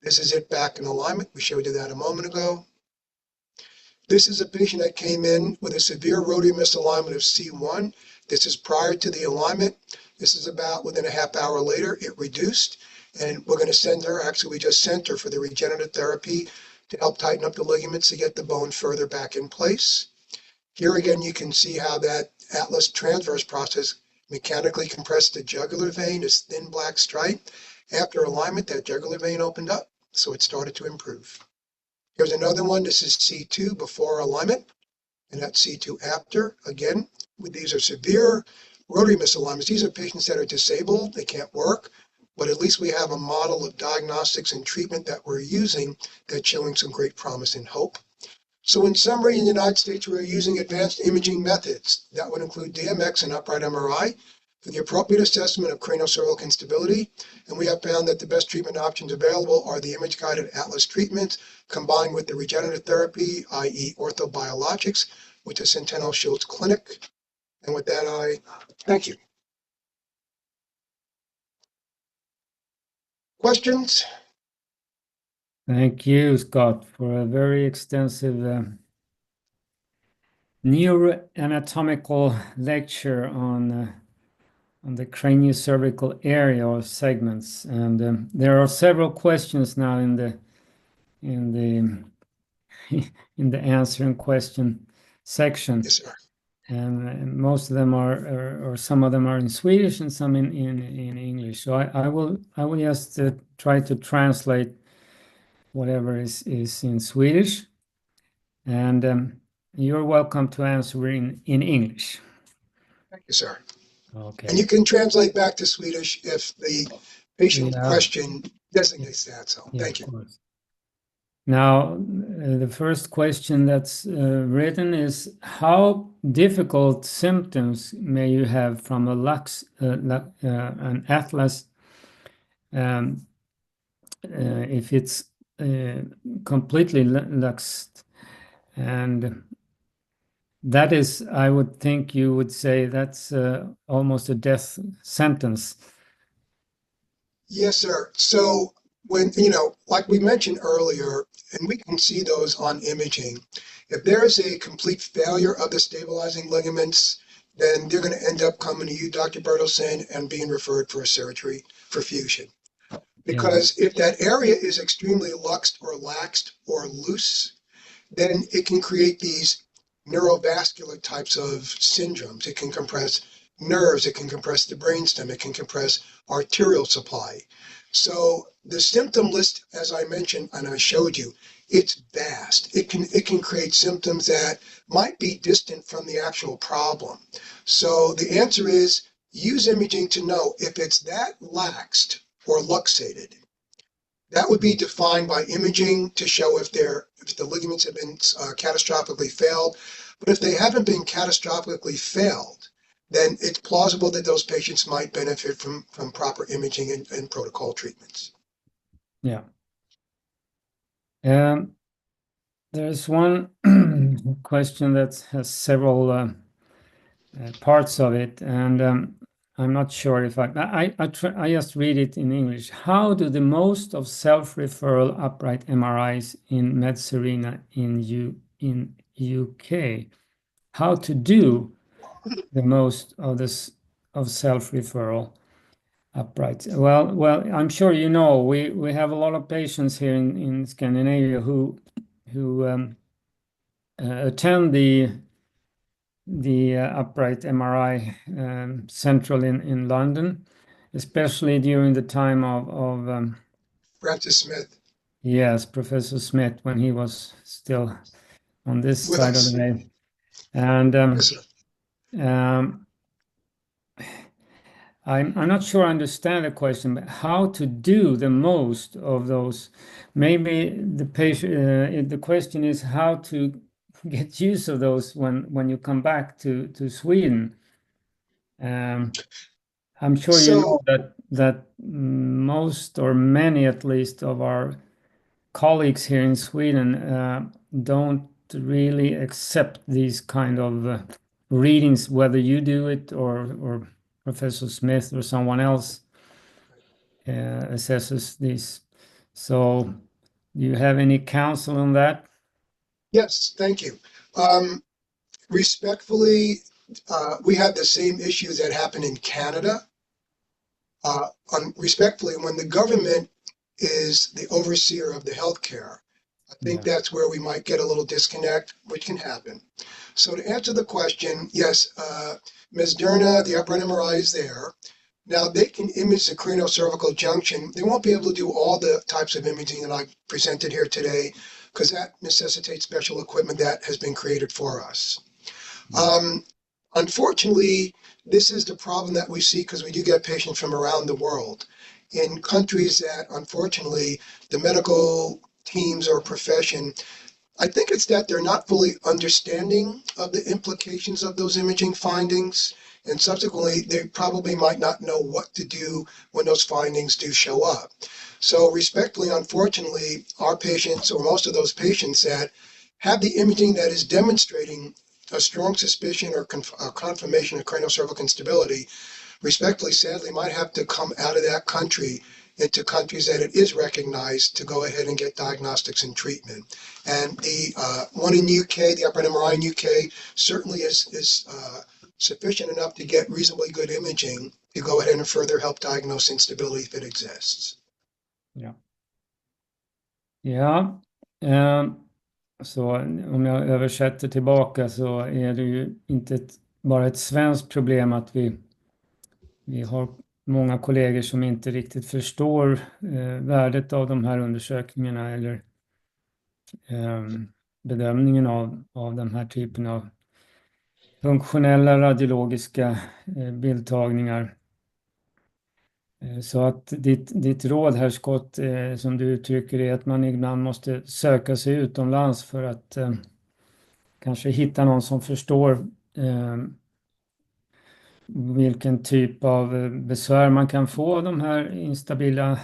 This is it back in alignment. We showed you that a moment ago. This is a patient that came in with a severe rotary misalignment of C1. This is prior to the alignment. This is about within a half hour later, it reduced. And we're going to send her, actually we just sent her for the regenerative therapy to help tighten up the ligaments to get the bone further back in place. Here again, you can see how that atlas transverse process mechanically compressed the jugular vein, this thin black stripe. After alignment, that jugular vein opened up, so it started to improve. Here's another one. This is C2 before alignment, and that's C2 after. Again, these are severe rotary misalignments. These are patients that are disabled, they can't work, but at least we have a model of diagnostics and treatment that we're using that's showing some great promise and hope. So in summary, in the United States, we're using advanced imaging methods. That would include DMX and upright MRI for the appropriate assessment of kraniocervical instability, and we have found that the best treatment options available are the image-guided Atlas treatment combined with the regenerative therapy, i.e. orthobiologics, with the Centennial Schultz Clinic. And with that, I thank you. Questions?
Thank you, Scott, for a very extensive neuroanatomical lecture on the craniocervical area or segments. And there are several questions now in the in the answer and question section.
Yes, sir.
And most of them are, or some of them are in Swedish and some in English. So I will just try to translate whatever is in Swedish, and you're welcome to answer in English.
Thank you, sir.
Okay.
And you can translate back to Swedish if the patient
Yeah.
question designates that. So
Yeah,
thank
of
you.
course. Now, the first question that's written is, how difficult symptoms may you have from an atlas if it's completely luxed? And that is, I would think you would say that's almost a death sentence.
Yes, sir. So when, like we mentioned earlier, and we can see those on imaging, if there is a complete failure of the stabilizing ligaments, then they're going to end up coming to you, Dr. Bertilson, and being referred for a surgery for fusion. Because if that area is extremely luxed or laxed or loose, then it can create these neurovascular types of syndromes. It can compress nerves, it can compress the brainstem, it can compress arterial supply. So the symptom list, as I mentioned and I showed you, it's vast. It can create symptoms that might be distant from the actual problem. So the answer is use imaging to know if it's that laxed or luxated. That would be defined by imaging to show if the ligaments have been catastrophically failed. But if they haven't been catastrophically failed, then it's plausible that those patients might benefit from proper imaging and protocol treatments.
Yeah. There's one question that has several parts of it, and I'm not sure if I just read it in English. How do the most of self-referral upright MRIs in Medserena in UK? How to do the most of this of self-referral upright? Well, I'm sure you know we have a lot of patients here in Scandinavia who attend the upright MRI central in London, especially during the time of
Francis Smith.
Yes, Professor Smith, when he was still on this
With
side
us.
of the way. And
Yes, sir.
I'm not sure I understand the question, but how to do the most of those? Maybe the patient. The question is how to get use of those when you come back to Sweden. I'm sure you know that most or many at least of our colleagues here in Sweden don't really accept these kind of readings, whether you do it or Professor Smith or someone else assesses these. So, do you have any counsel on that?
Yes, thank you. Respectfully, we have the same issues that happen in Canada. Respectfully, when the government is the overseer of the healthcare, I think that's where we might get a little disconnect, which can happen. So to answer the question, yes, Ms. Derna, the upright MRI is there. Now they can image the craniocervical junction. They won't be able to do all the types of imaging that I presented here today because that necessitates special equipment that has been created for us. Unfortunately, this is the problem that we see because we do get patients from around the world in countries that, unfortunately, the medical teams or profession, I think it's that they're not fully understanding of the implications of those imaging findings. and subsequently they probably might not know what to do when those findings do show up. So respectfully, unfortunately, our patients, or most of those patients that have the imaging that is demonstrating a strong suspicion or confirmation of kraniocervical instability, respectfully, sadly, might have to come out of that country into countries that it is recognized to go ahead and get diagnostics and treatment. And the one in UK, the upper MRI in UK, certainly is sufficient enough to get reasonably good imaging to go ahead and further help diagnose instability if it exists.
Ja. Ja, så om jag översätter tillbaka så är det ju inte bara ett svenskt problem att vi har många kollegor som inte riktigt förstår värdet av de här undersökningarna eller bedömningen av den här typen av funktionella radiologiska bildtagningar. Så att ditt råd här, Scott, som du uttrycker, är att man ibland måste söka sig utomlands för att kanske hitta någon som förstår vilken typ av besvär man kan få av de här instabila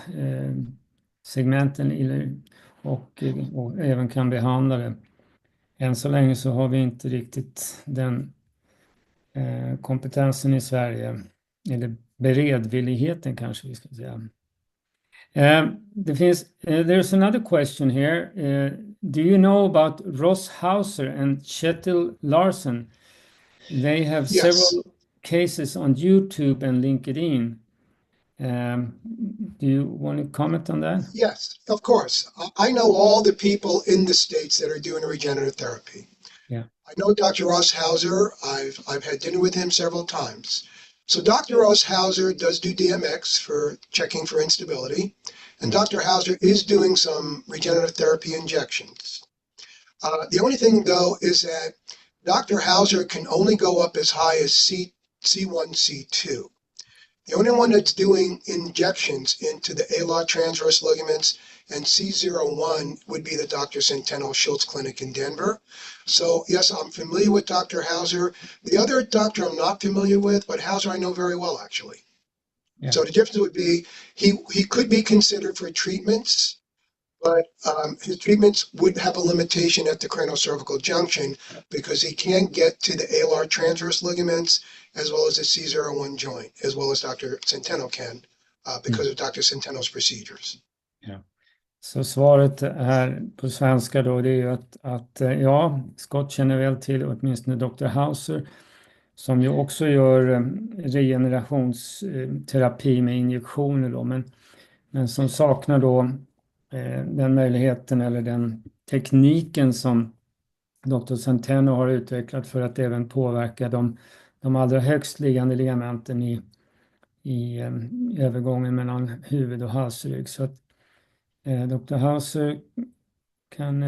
segmenten och även kan behandla det. Än så länge så har vi inte riktigt den kompetensen i Sverige, eller beredvilligheten kanske vi ska säga. There's another question here. Do you know about Ross Hauser and Kjetil Larsen? They have several cases on YouTube and LinkedIn. Do you want to comment on that?
Yes, of course. I know all the people in the States that are doing regenerative therapy.
Yeah.
I know Dr. Ross Hauser. I've had dinner with him several times. So Dr. Ross Hauser does do DMX for checking for instability, and Dr. Hauser is doing some regenerative therapy injections. The only thing, though, is that Dr. Hauser can only go up as high as C1, C2. The only one that's doing injections into the alar transverse ligaments and C01 would be the Dr. Centeno Schultz Clinic in Denver. So yes, I'm familiar with Dr. Hauser. The other doctor I'm not familiar with, but Hauser I know very well, actually. Yeah. So the difference would be he could be considered for treatments, but his treatments would have a limitation at the kraniocervical junction because he can't get to the alar transverse ligaments as well as the C01 joint, as well as Dr. Centeno can because of Dr. Centeno's procedures.
Ja. Så svaret här på svenska då, det är ju att ja, Scott känner väl till åtminstone Dr. Hauser, som ju också gör regenerationsterapi med injektioner då, men som saknar då den möjligheten eller den tekniken som Dr. Centeno har utvecklat för att även påverka de allra högst liggande ligamenten i övergången mellan huvud och halsrygg. Så att Dr. Hauser kan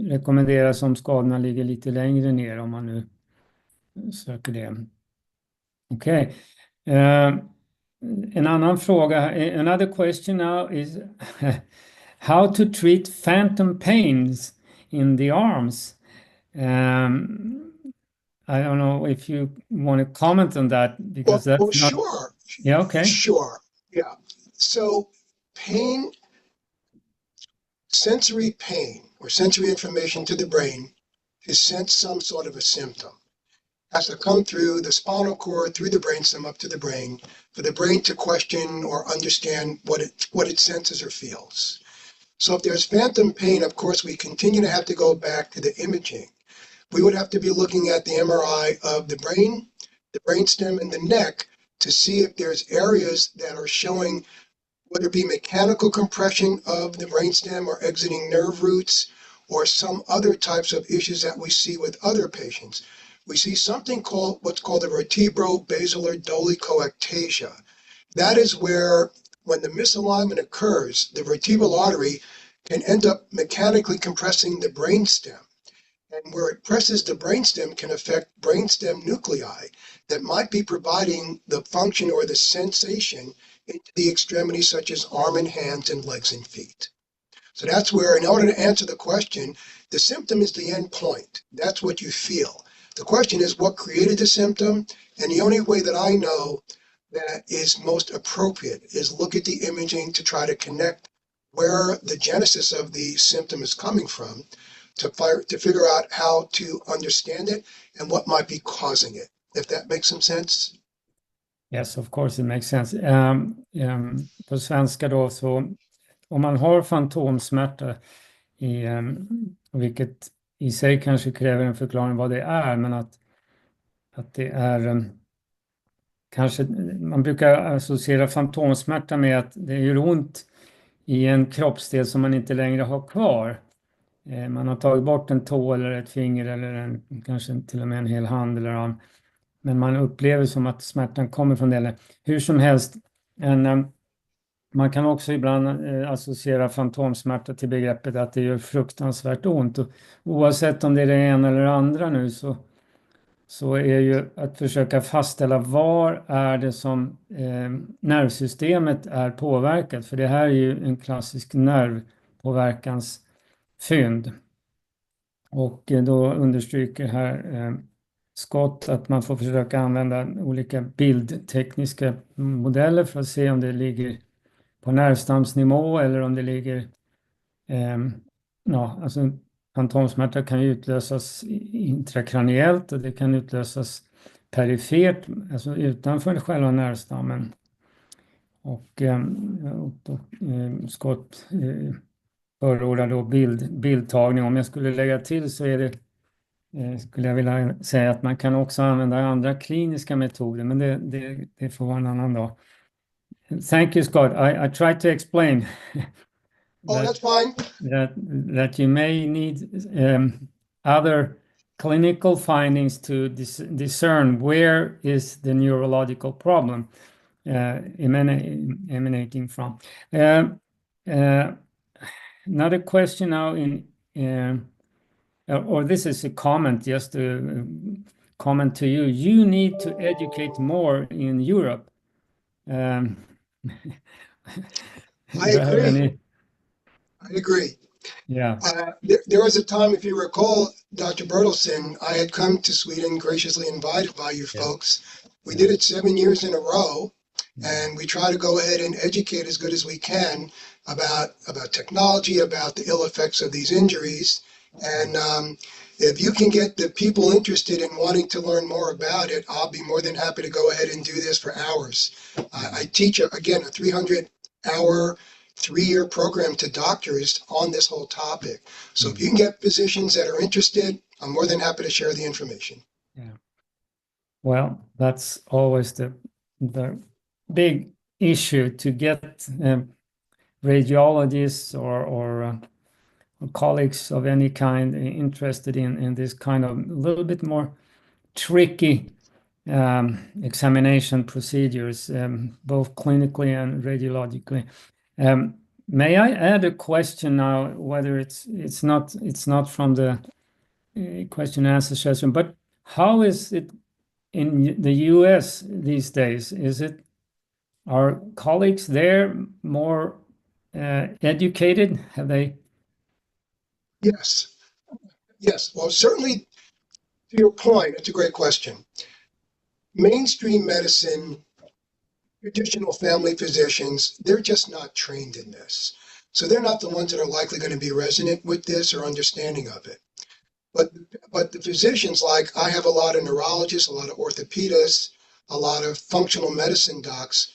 rekommenderas om skadorna ligger lite längre ner om man nu söker det. Okej. En annan fråga, another question now is how to treat phantom pains in the arms. I don't know if you want to comment on that because that's not...
Sure.
Yeah, okay.
Sure. Yeah. So pain, sensory pain or sensory information to the brain is sent some sort of a symptom. Has to come through the spinal cord, through the brainstem up to the brain, for the brain to question or understand what it senses or feels. So if there's phantom pain, of course, we continue to have to go back to the imaging. We would have to be looking at the MRI of the brain, the brainstem, and the neck to see if there's areas that are showing whether it be mechanical compression of the brainstem or exiting nerve roots or some other types of issues that we see with other patients. We see something called what's called the vertebro-basilar dolichoectasia. That is where, when the misalignment occurs, the vertebral artery can end up mechanically compressing the brainstem. And where it presses the brainstem can affect brainstem nuclei that might be providing the function or the sensation into the extremities such as arm and hands and legs and feet. So that's where, in order to answer the question, the symptom is the end point. That's what you feel. The question is what created the symptom, and the only way that I know that is most appropriate is look at the imaging to try to connect where the genesis of the symptom is coming from to figure out how to understand it and what might be causing it, if that makes some sense.
Yes, of course it makes sense. På svenska då, så om man har fantomsmärta, vilket i sig kanske kräver en förklaring vad det är, men att det är kanske, man brukar associera fantomsmärta med att det gör ont i en kroppsdel som man inte längre har kvar. Man har tagit bort en tå eller ett finger eller kanske till och med en hel hand eller arm. Men man upplever som att smärtan kommer från det. Hur som helst, man kan också ibland associera fantomsmärta till begreppet att det gör fruktansvärt ont. Och oavsett om det är det ena eller det andra nu så är ju att försöka fastställa var är det som nervsystemet är påverkat. För det här är ju en klassisk nervpåverkansfynd. Och då understryker här Scott att man får försöka använda olika bildtekniska modeller för att se om det ligger på nervstamsnivå eller om det ligger, alltså fantomsmärta kan ju utlösas intrakraniellt och det kan utlösas perifert, alltså utanför själva nervstammen. Och Scott förordar då bildtagning. Om jag skulle lägga till så är det, skulle jag vilja säga att man kan också använda andra kliniska metoder, men det får vara en annan dag. Thank you, Scott. I tried to explain
That's fine.
That you may need other clinical findings to discern where is the neurological problem emanating from. Another question now or this is a comment, just a comment to you. You need to educate more in Europe.
I agree. I agree.
Yeah.
There was a time, if you recall, Dr. Bertilson, I had come to Sweden, graciously invited by you folks. We did it 7 years in a row, and we try to go ahead and educate as good as we can about technology, about the ill effects of these injuries. And if you can get the people interested in wanting to learn more about it, I'll be more than happy to go ahead and do this for hours. I teach, again, a 300-hour, 3-year program to doctors on this whole topic. So if you can get physicians that are interested, I'm more than happy to share the information.
Yeah. Well, that's always the big issue, to get radiologists or colleagues of any kind interested in this kind of a little bit more tricky examination procedures, both clinically and radiologically. May I add a question now, whether it's not from the question and answer session, but how is it in the US these days? Are colleagues there more educated? Have they?
Yes. Well, certainly, to your point, it's a great question. Mainstream medicine, traditional family physicians, they're just not trained in this. So they're not the ones that are likely going to be resonant with this or understanding of it. But the physicians, like I have a lot of neurologists, a lot of orthopedists, a lot of functional medicine docs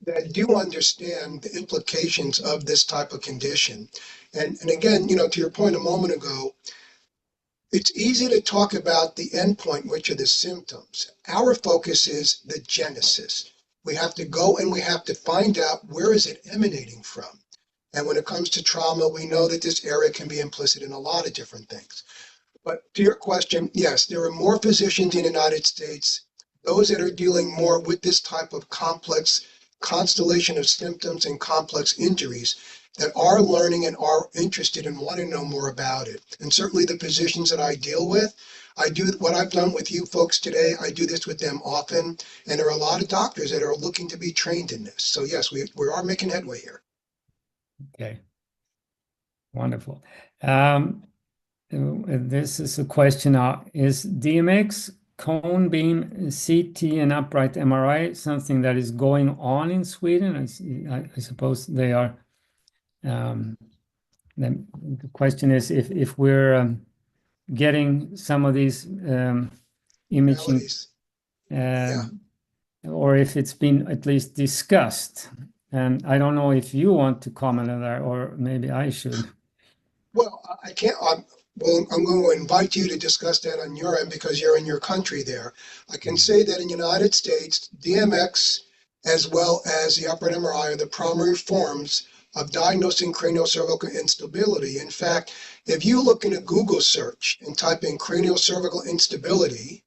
that do understand the implications of this type of condition. And again, to your point a moment ago, it's easy to talk about the endpoint, which are the symptoms. Our focus is the genesis. We have to go and we have to find out where is it emanating from. And when it comes to trauma, we know that this area can be implicit in a lot of different things. But to your question, yes, there are more physicians in the United States, those that are dealing more with this type of complex constellation of symptoms and complex injuries, that are learning and are interested and want to know more about it. And certainly the physicians that I deal with, I do what I've done with you folks today. I do this with them often. And there are a lot of doctors that are looking to be trained in this. So yes, we are making headway here.
Okay. Wonderful. this is a question now. Is DMX, cone beam, CT, and upright MRI something that is going on in Sweden? I suppose they are. The question is if we're getting some of these imaging, or if it's been at least discussed. And I don't know if you want to comment on that, or maybe I should.
Well, I can't. I'm going to invite you to discuss that on your end because you're in your country there. I can say that in the United States, DMX as well as the upright MRI are the primary forms of diagnosing craniocervical instability. In fact, if you look in a Google search and type in craniocervical instability,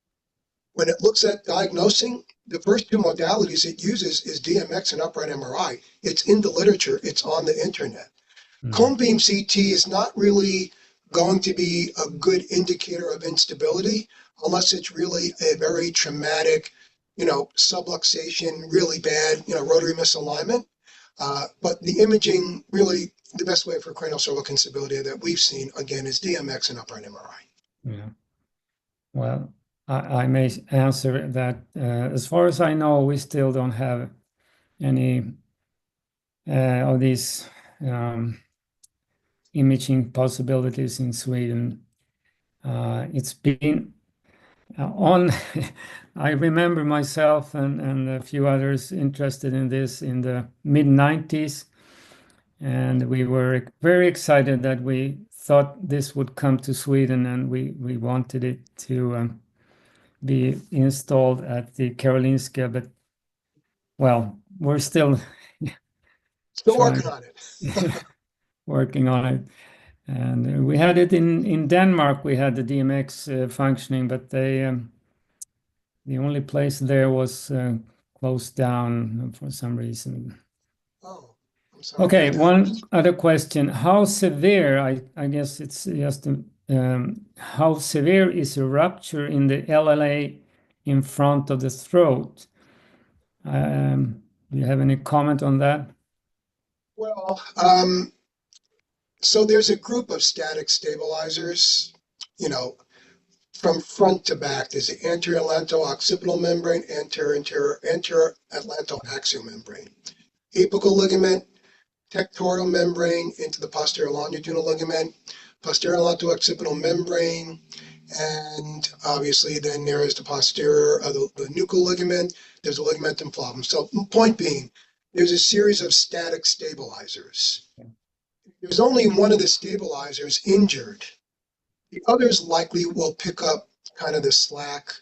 when it looks at diagnosing, the first two modalities it uses is DMX and upright MRI. It's in the literature. It's on the internet. Cone beam CT is not really going to be a good indicator of instability unless it's really a very traumatic, subluxation, really bad, rotary misalignment. But the imaging, really, the best way for craniocervical instability that we've seen, again, is DMX and upright MRI.
Yeah. Well, I may answer that. As far as I know, we still don't have any of these imaging possibilities in Sweden. It's been on. I remember myself and a few others interested in this in the mid-90s, and we were very excited that we thought this would come to Sweden, and we wanted it to be installed at the Karolinska, but well, we're still
working on it.
Working on it. And we had it in Denmark. We had the DMX functioning, but they the only place there was closed down for some reason.
Oh, I'm sorry.
Okay, one other question. How severe, I guess it's just how severe is a rupture in the LLA in front of the throat? Do you have any comment on that?
Well, so there's a group of static stabilizers, from front to back. There's the anterior atlanto-occipital membrane, anterior atlanto-axial membrane, apical ligament, tectorial membrane into the posterior longitudinal ligament, posterior atlanto-occipital membrane, and obviously then there is the posterior, the nuchal ligament. There's a ligamentum flavum. So point being, there's a series of static stabilizers. There's only one of the stabilizers injured. The others likely will pick up kind of the slack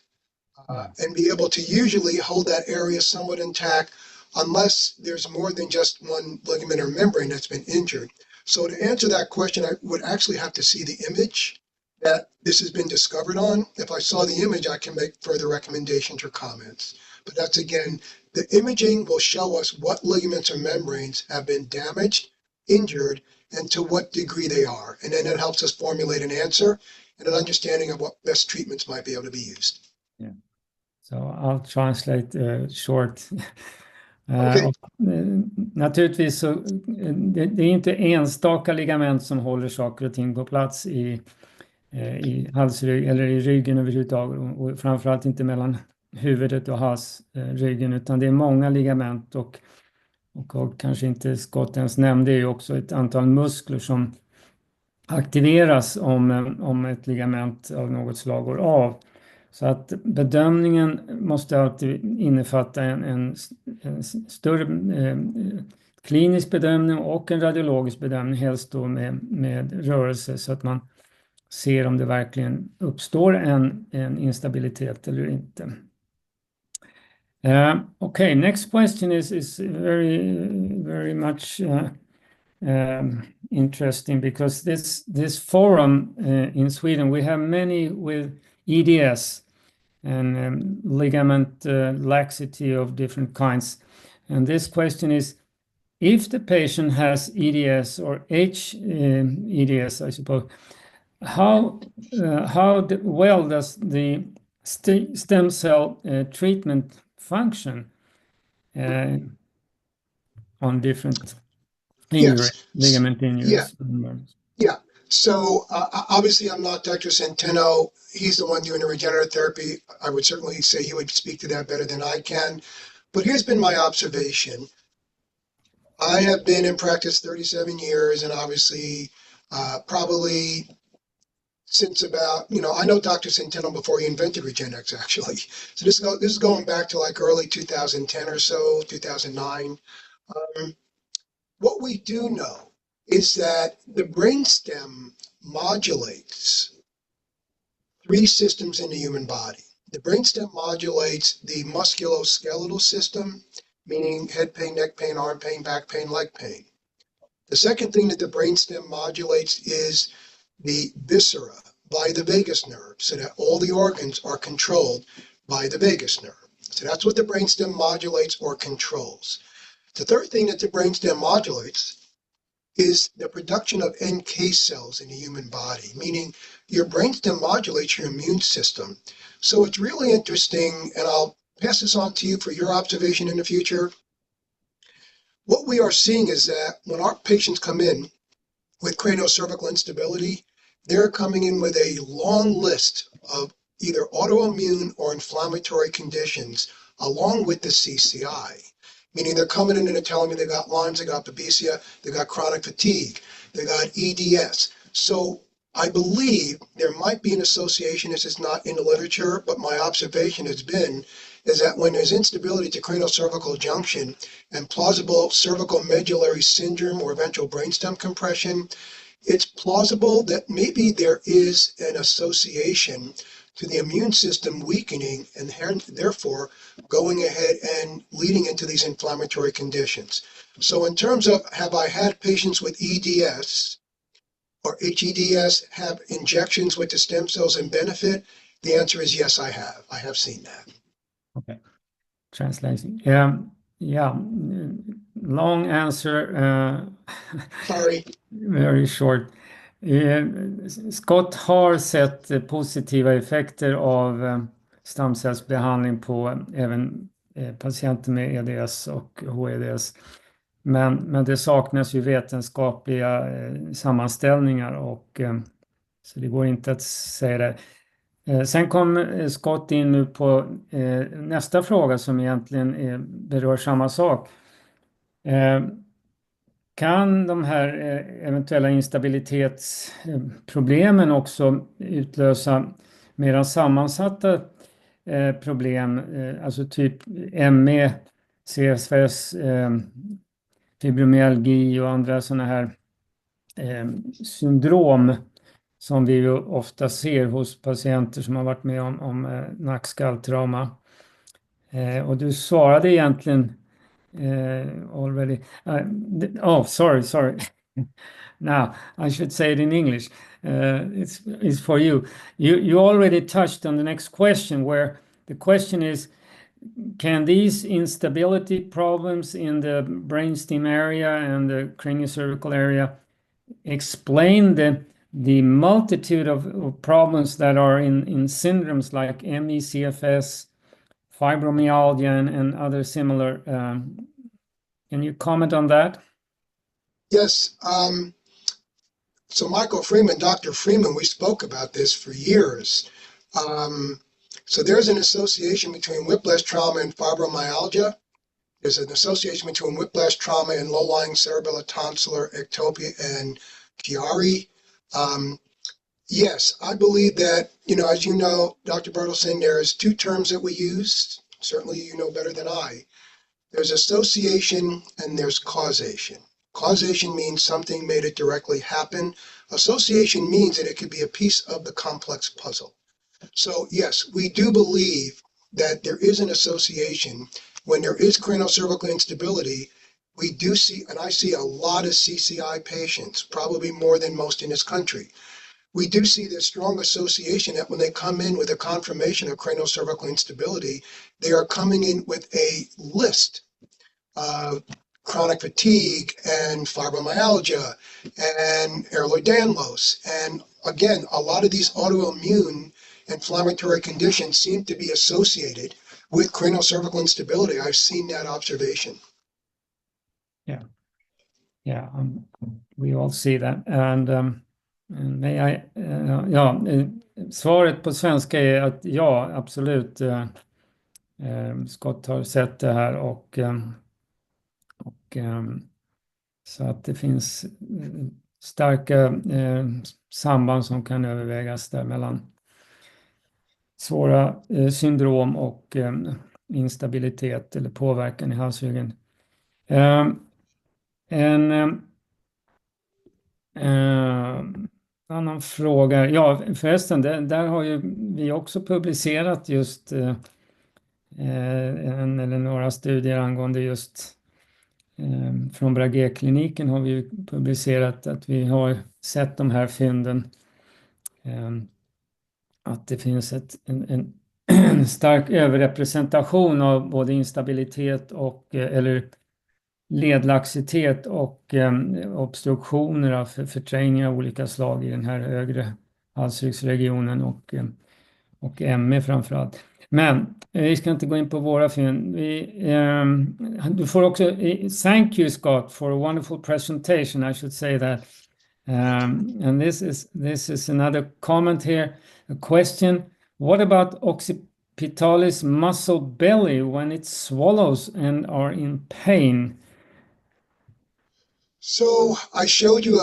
and be able to usually hold that area somewhat intact unless there's more than just one ligament or membrane that's been injured. So to answer that question, I would actually have to see the image that this has been discovered on. If I saw the image, I can make further recommendations or comments. But that's, again, the imaging will show us what ligaments or membranes have been damaged, injured, and to what degree they are. And then it helps us formulate an answer and an understanding of what best treatments might be able to be used.
Yeah. So I'll translate short.
Okay.
Naturligtvis så det är inte enstaka ligament som håller saker och ting på plats i halsrygg eller i ryggen överhuvudtaget, och framförallt inte mellan huvudet och halsryggen, utan det är många ligament och kanske inte Scott ens nämnde, ju också ett antal muskler som aktiveras om ett ligament av något slag går av. Så att bedömningen måste alltid innefatta en större klinisk bedömning och en radiologisk bedömning, helst då med rörelse, så att man ser om det verkligen uppstår en instabilitet eller inte. Okay, next question is very, very much interesting, because this forum in Sweden, we have many with EDS and ligament laxity of different kinds. And this question is, if the patient has EDS or HEDS, I suppose, how well does the stem cell treatment function on different injuries, ligament injuries?
Yeah. So obviously I'm not Dr. Centeno. He's the one doing the regenerative therapy. I would certainly say he would speak to that better than I can. But here's been my observation. I have been in practice 37 years, and obviously probably since about, I know Dr. Centeno before he invented Regenex, actually. So this is going back to like early 2010 or so, 2009. What we do know is that the brainstem modulates three systems in the human body. The brainstem modulates the musculoskeletal system, meaning head pain, neck pain, arm pain, back pain, leg pain. The second thing that the brainstem modulates is the viscera by the vagus nerve, so that all the organs are controlled by the vagus nerve. So that's what the brainstem modulates or controls. The third thing that the brainstem modulates is the production of NK cells in the human body, meaning your brainstem modulates your immune system. So it's really interesting, and I'll pass this on to you for your observation in the future. What we are seeing is that when our patients come in with kraniocervical instability, they're coming in with a long list of either autoimmune or inflammatory conditions along with the CCI. Meaning they're coming in and they're telling me they got Lyme's, they got babesia, they got chronic fatigue, they got EDS. So I believe there might be an association, this is not in the literature, but my observation has been, is that when there's instability to craniocervical junction and plausible cervical medullary syndrome or ventral brainstem compression, it's plausible that maybe there is an association to the immune system weakening and therefore going ahead and leading into these inflammatory conditions. So in terms of, have I had patients with EDS or HEDS have injections with the stem cells and benefit? The answer is yes, I have. I have seen that.
Okay. Translating. Yeah, long answer.
Sorry.
Very short. Scott har sett positiva effekter av stamcellsbehandling på även patienter med EDS och HEDS. Men det saknas ju vetenskapliga sammanställningar och så det går inte att säga det. Sen kom Scott in nu på nästa fråga som egentligen berör samma sak. Kan de här eventuella instabilitetsproblemen också utlösa mer sammansatta problem, alltså typ ME, CFS, fibromyalgi och andra sådana här syndrom som vi ju ofta ser hos patienter som har varit med om nackskalltrauma. Och du svarade egentligen already. Sorry. Now, I should say it in English. It's for you. You already touched on the next question, where the question is, can these instability problems in the brainstem area and the craniocervical area explain the multitude of problems that are in syndromes like ME, CFS, fibromyalgia, and other similar? Can you comment on that?
Yes. So Michael Freeman, Dr. Freeman, we spoke about this for years. So there's an association between whiplash trauma and fibromyalgia. There's an association between whiplash trauma and low-lying cerebellotonsillar ectopia and Chiari. Yes, I believe that, as you know, Dr. Bertilson, there's two terms that we use. Certainly you know better than I. There's association and there's causation. Causation means something made it directly happen. Association means that it could be a piece of the complex puzzle. So yes, we do believe that there is an association. When there is craniocervical instability, we do see, and I see a lot of CCI patients, probably more than most in this country. We do see this strong association that when they come in with a confirmation of craniocervical instability, they are coming in with a list of chronic fatigue and fibromyalgia and Ehlers-Danlos. And again, a lot of these autoimmune inflammatory conditions seem to be associated with craniocervical instability. I've seen that observation.
Yeah, we all see that. And Svaret på svenska är att ja, absolut. Scott har sett det här och så att det finns starka samband som kan övervägas där mellan svåra syndrom och instabilitet eller påverkan i halsryggen. En annan fråga, ja förresten, där har ju vi också publicerat just en eller några studier angående just från B.C.A.O-kliniken har vi ju publicerat att vi har sett de här fynden. Att det finns en stark överrepresentation av både instabilitet och eller ledlaxitet och obstruktioner av förträngningar av olika slag i den här högre halsryggsregionen och ME framförallt. Men vi ska inte gå in på våra fynd. Du får också, thank you Scott for a wonderful presentation, I should say that. And this is another comment here, a question. What about occipitalis muscle belly when it swallows and are in pain?
So I showed you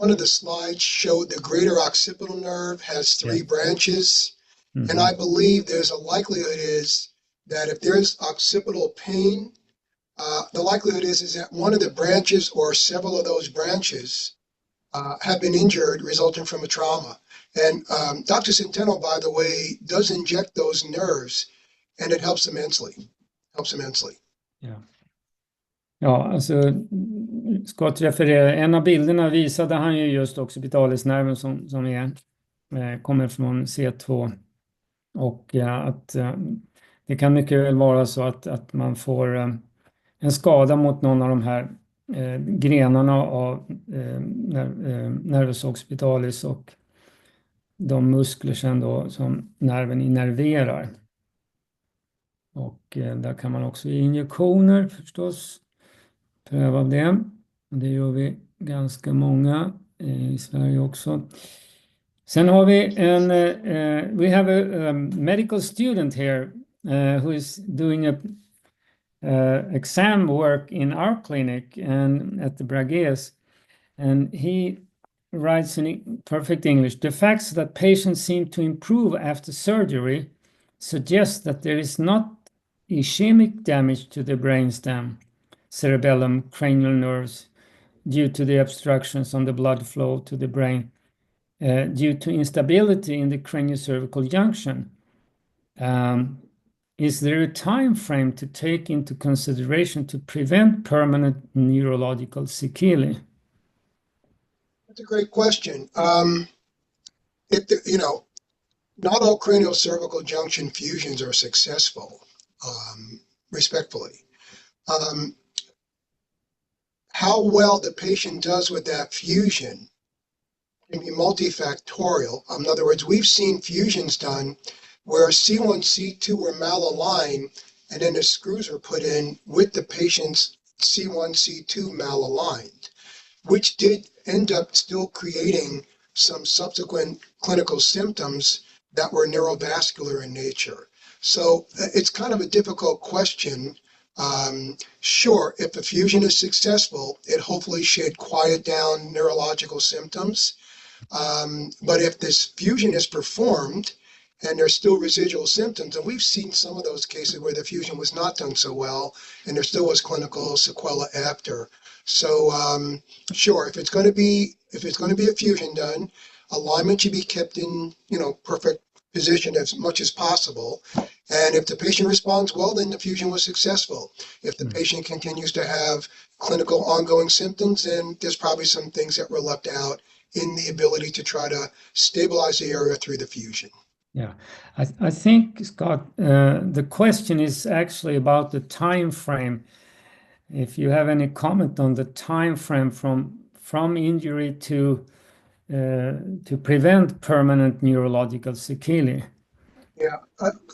one of the slides showed the greater occipital nerve has three branches. Mm-hmm. And I believe there's a likelihood is that if there's occipital pain, the likelihood is that one of the branches or several of those branches have been injured resulting from a trauma. And Dr. Centeno, by the way, does inject those nerves and it helps immensely.
Yeah. Ja, alltså Scott refererar, en av bilderna visade han ju just occipitalisnerven som kommer från C2 och att det kan mycket väl vara så att man får en skada mot någon av de här grenarna av nervus occipitalis och de muskler sen då som nerven innerverar. Och där kan man också ge injektioner förstås. Pröva det. Det gör vi ganska många i Sverige också. Sen har vi we have a medical student here who is doing a exam work in our clinic and at the Brages, and he writes in perfect English, the facts that patients seem to improve after surgery suggest that there is not ischemic damage to the brainstem, cerebellum, cranial nerves due to the obstructions on the blood flow to the brain due to instability in the kraniocervical junction. Is there a time frame to take into consideration to prevent permanent neurological sequelae?
That's a great question. Not all kraniocervical junction fusions are successful, respectfully. How well the patient does with that fusion can be multifactorial. In other words, we've seen fusions done where C1, C2 were malaligned, and then the screws were put in with the patient's C1, C2 malaligned, which did end up still creating some subsequent clinical symptoms that were neurovascular in nature. So it's kind of a difficult question. Sure, if the fusion is successful, it hopefully should quiet down neurological symptoms. But if this fusion is performed and there's still residual symptoms, and we've seen some of those cases where the fusion was not done so well, and there still was clinical sequela after. So sure, if it's going to be a fusion done, alignment should be kept in perfect position as much as possible. And if the patient responds well, then the fusion was successful. If the patient continues to have clinical ongoing symptoms, then there's probably some things that were left out in the ability to try to stabilize the area through the fusion.
Yeah, I think, Scott, the question is actually about the time frame. If you have any comment on the time frame from injury to prevent permanent neurological sequelae.
Yeah.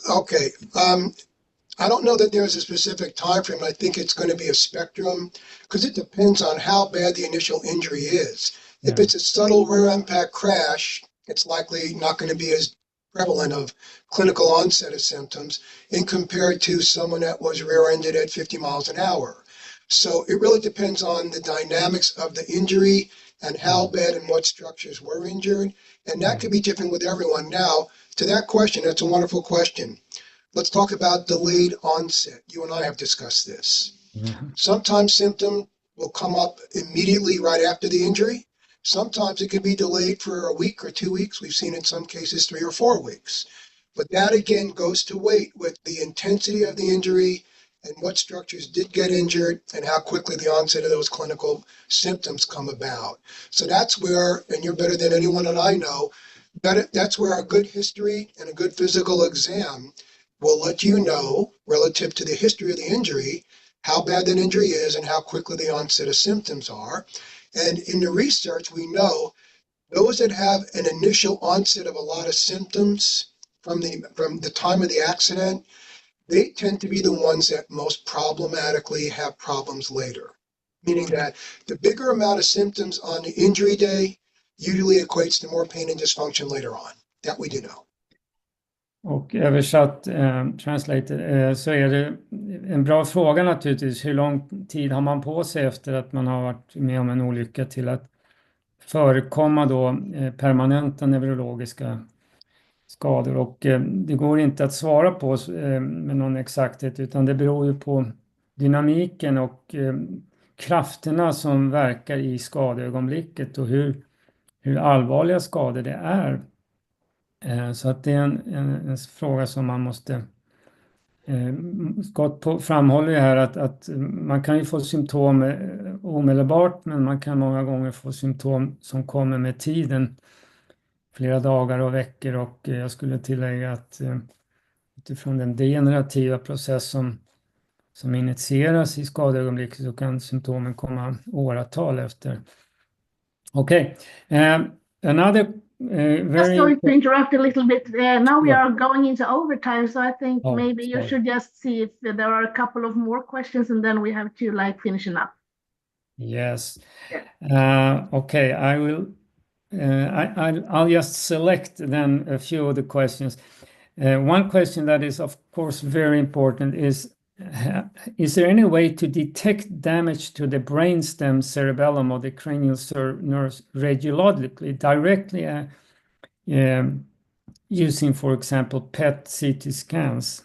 Okay. I don't know that there's a specific time frame. I think it's going to be a spectrum because it depends on how bad the initial injury is. If it's a subtle rear impact crash, it's likely not going to be as prevalent of clinical onset of symptoms in compared to someone that was rear-ended at 50 miles an hour. So it really depends on the dynamics of the injury and how bad and what structures were injured. And that could be different with everyone. Now, to that question, that's a wonderful question. Let's talk about delayed onset. You and I have discussed this. Sometimes symptom will come up immediately right after the injury. Sometimes it could be delayed for a week or 2 weeks. We've seen in some cases 3 or 4 weeks. But that again goes to weight with the intensity of the injury and what structures did get injured and how quickly the onset of those clinical symptoms come about. So that's where, and you're better than anyone that I know, that's where a good history and a good physical exam will let you know, relative to the history of the injury, how bad that injury is and how quickly the onset of symptoms are. And in the research, we know those that have an initial onset of a lot of symptoms from the time of the accident, they tend to be the ones that most problematically have problems later. Meaning that the bigger amount of symptoms on the injury day usually equates to more pain and dysfunction later on. That we do know.
Och översatt, translated, så är det en bra fråga naturligtvis. Hur lång tid har man på sig efter att man har varit med om en olycka till att förekomma då permanenta neurologiska skador? Och det går inte att svara på med någon exakthet, utan det beror ju på dynamiken och krafterna som verkar i skadeögonblicket och hur allvarliga skador det är. Så att det är en fråga som man måste... Scott framhåller ju här att man kan ju få symptom omedelbart, men man kan många gånger få symptom som kommer med tiden, flera dagar och veckor, och jag skulle tillägga att utifrån den degenerativa process som initieras i skadeögonblicket så kan symptomen komma åratal efter. Okej, another very...
Sorry to interrupt a little bit. Now we are going into overtime, so I think maybe you
sorry.
should just see if there are a couple of more questions, and then we have to finishing up.
Yes. Okay, I will. I'll just select then a few of the questions. One question that is, of course, very important is there any way to detect damage to the brainstem, cerebellum, or the cranial nerves radiologically, directly using, for example, PET CT scans?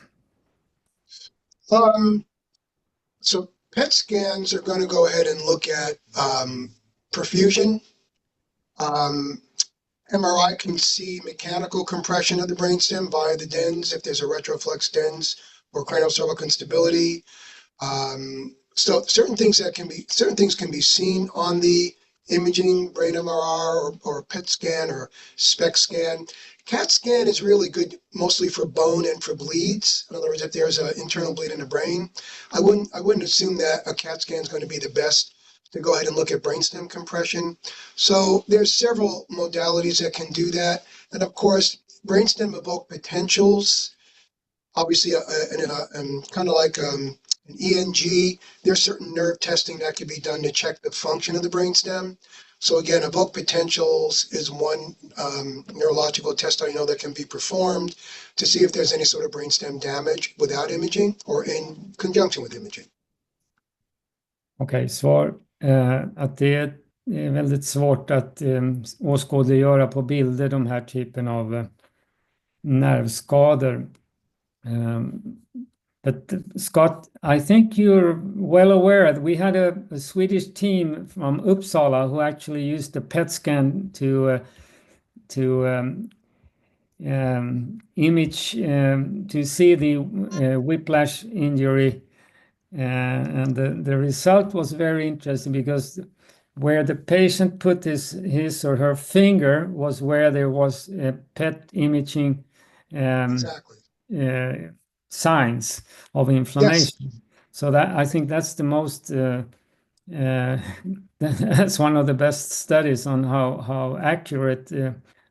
So PET scans are going to go ahead and look at perfusion. MRI can see mechanical compression of the brainstem via the dens if there's a retroflex dens or kraniocervical instability. So certain things can be seen on the imaging, brain MRI or PET scan or SPECT scan. CAT scan is really good mostly for bone and for bleeds. In other words, if there's an internal bleed in the brain, I wouldn't assume that a CAT scan is going to be the best to go ahead and look at brainstem compression. So there's several modalities that can do that. And of course, brainstem evoked potentials, obviously kind of like an ENG, there's certain nerve testing that can be done to check the function of the brainstem. So again, evoked potentials is one neurological test I know that can be performed to see if there's any sort of brainstem damage without imaging or in conjunction with imaging.
Okej, svar att det är väldigt svårt att åskådliggöra på bilder de här typen av nervskador. But Scott, I think you're well aware that we had a Swedish team from Uppsala who actually used the PET scan to image to see the whiplash injury, and the result was very interesting because where the patient put his or her finger was where there was a PET imaging
Exactly.
Signs of inflammation.
Yes.
So that I think that's the most that's one of the best studies on how accurate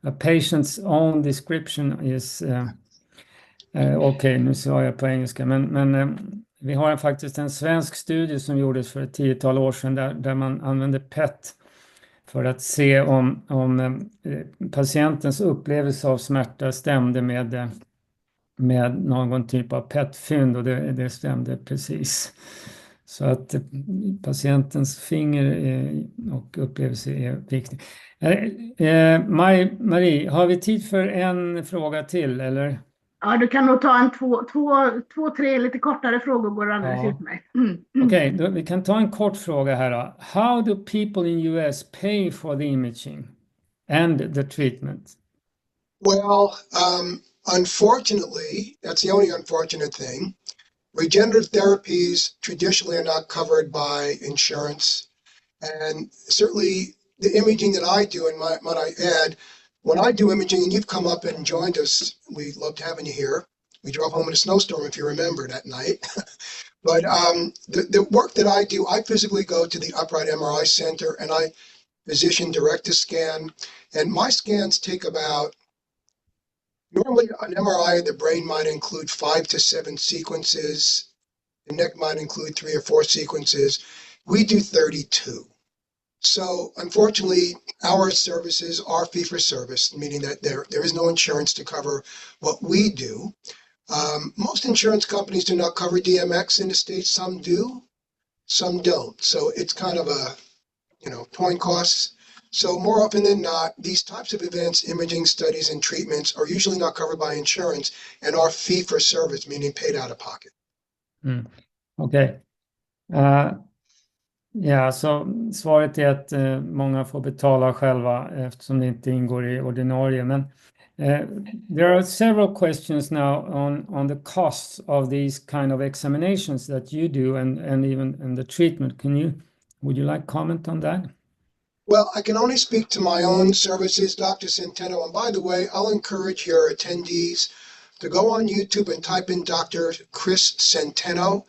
a patient's own description is. Okej, nu sa jag på engelska, men vi har faktiskt en svensk studie som gjordes för ett 10-tal år sedan där man använde PET för att se om patientens upplevelse av smärta stämde med någon typ av PET-fynd, och det stämde precis. Så att patientens finger och upplevelse är viktig. Marie, har vi tid för en fråga till, eller?
Ja, du kan nog ta tre lite kortare frågor, går alldeles utmärkt.
Okej, vi kan ta en kort fråga här då. How do people in US pay for the imaging and the treatment?
Well, unfortunately, that's the only unfortunate thing. Regenerative therapies traditionally are not covered by insurance. And certainly the imaging that I do, and might I add, when I do imaging, and you've come up and joined us, we loved having you here. We drove home in a snowstorm, if you remember, that night. But the work that I do, I physically go to the Upright MRI Center and I physician direct a scan. And my scans take about, normally an MRI of the brain might include 5 to 7 sequences. The neck might include 3 or 4 sequences. We do 32. So unfortunately, our services are fee-for-service, meaning that there is no insurance to cover what we do. Most insurance companies do not cover DMX in the States. Some do, some don't. So it's kind of a, towing costs. So more often than not, these types of events, imaging studies and treatments are usually not covered by insurance and are fee-for-service, meaning paid out of pocket.
Okej. Ja, så svaret är att många får betala själva eftersom det inte ingår i ordinarie. Men there are several questions now on the costs of these kind of examinations that you do and even in the treatment. Would you like comment on that?
Well, I can only speak to my own services, Dr. Centeno. And by the way, I'll encourage your attendees to go on YouTube and type in Dr. Chris Centeno.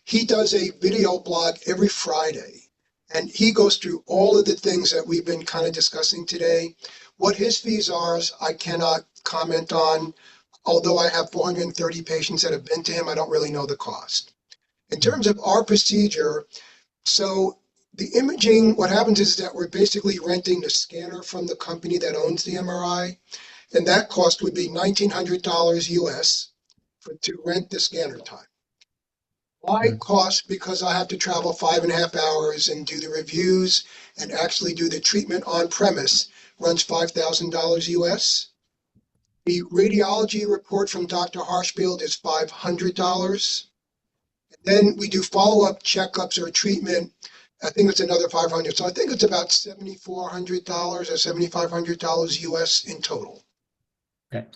He does a video blog every Friday, and he goes through all of the things that we've been kind of discussing today. What his fees are, I cannot comment on. Although I have 430 patients that have been to him, I don't really know the cost. In terms of our procedure, so the imaging, what happens is that we're basically renting the scanner from the company that owns the MRI, and that cost would be $1,900 US to rent the scanner time. My cost, because I have to travel 5.5 hours and do the reviews and actually do the treatment on premise, runs $5,000 US. The radiology report from Dr. Harshfield is $500. Then we do follow-up checkups or treatment. I think it's another $500. So I think it's about $7,400 or $7,500 US in total.
Okay.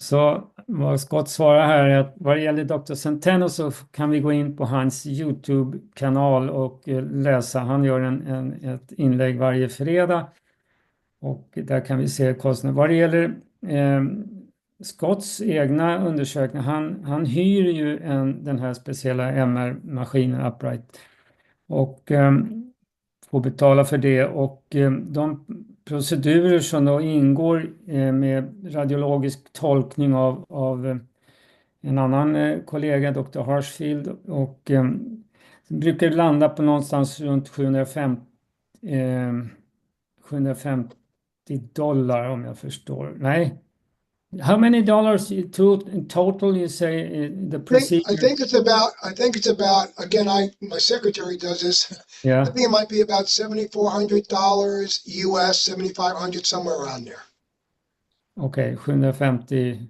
Så vad Scott svarar här är att vad det gäller Dr. Centeno så kan vi gå in på hans YouTube-kanal och läsa. Han gör ett inlägg varje fredag och där kan vi se kostnader. Vad det gäller Scotts egna undersökningar, han hyr ju den här speciella MR-maskinen Upright och får betala för det, och de procedurer som då ingår med radiologisk tolkning av en annan kollega, Dr. Harshfield, och brukar landa på någonstans runt $750 om jag förstår. Nej. How many dollars in total you say the procedure?
I think it's about again, my secretary does this.
Yeah.
I think it might be about $7,400 US, 7,500 somewhere around there.
Okej, 750.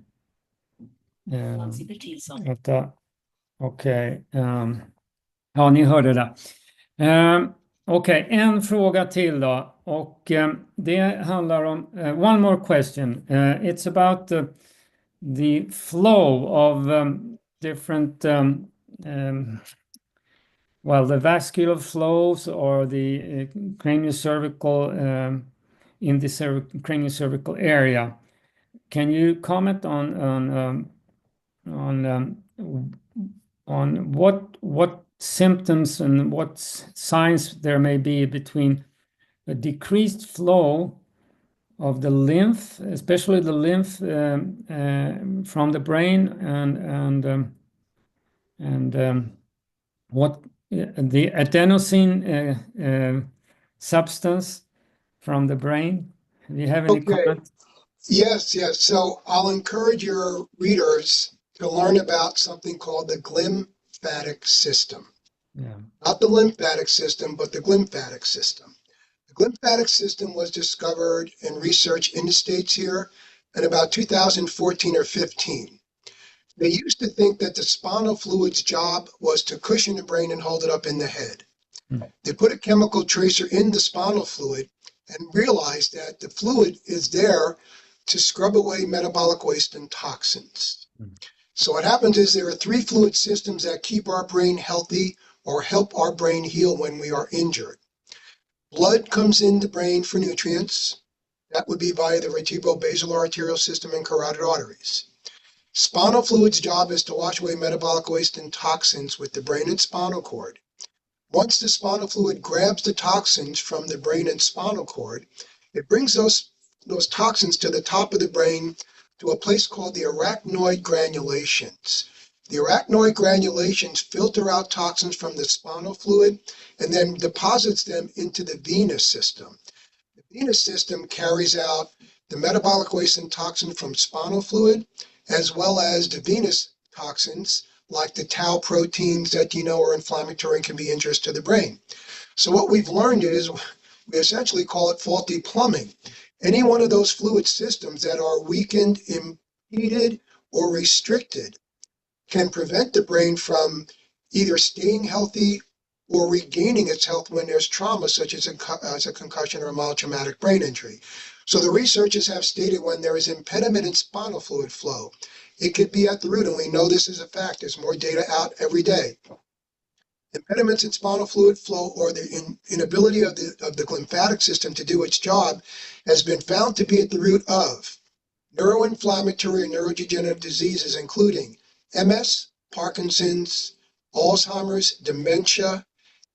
Okej. Ja, ni hörde det. Okej, en fråga till då. Och det handlar om one more question. It's about the flow of different the vascular flows or the kraniocervical in the kraniocervical area. Can you comment on what symptoms and what signs there may be between a decreased flow of the lymph, especially the lymph from the brain, and what the adenosine substance from the brain. Do you have any comment?
Yes. So I'll encourage your readers to learn about something called the glymphatic system.
Yeah.
Not the lymphatic system, but the glymphatic system. The glymphatic system was discovered and researched in the States here in about 2014 or 15. They used to think that the spinal fluid's job was to cushion the brain and hold it up in the head. They put a chemical tracer in the spinal fluid and realized that the fluid is there to scrub away metabolic waste and toxins. So what happens is there are three fluid systems that keep our brain healthy or help our brain heal when we are injured. Blood comes in the brain for nutrients. That would be via the vertebral-basal arterial system and carotid arteries. Spinal fluid's job is to wash away metabolic waste and toxins with the brain and spinal cord. Once the spinal fluid grabs the toxins from the brain and spinal cord, it brings those toxins to the top of the brain to a place called the arachnoid granulations. The arachnoid granulations filter out toxins from the spinal fluid and then deposits them into the venous system. The venous system carries out the metabolic waste and toxin from spinal fluid, as well as the venous toxins like the tau proteins that are inflammatory and can be injurious to the brain. So what we've learned is we essentially call it faulty plumbing. Any one of those fluid systems that are weakened, impeded, or restricted can prevent the brain from either staying healthy or regaining its health when there's trauma, such as a concussion or a mild traumatic brain injury. So the researchers have stated when there is impediment in spinal fluid flow, it could be at the root, and we know this is a fact. There's more data out every day. Impediments in spinal fluid flow or the inability of the glymphatic system to do its job has been found to be at the root of neuroinflammatory and neurodegenerative diseases, including MS, Parkinson's, Alzheimer's, dementia,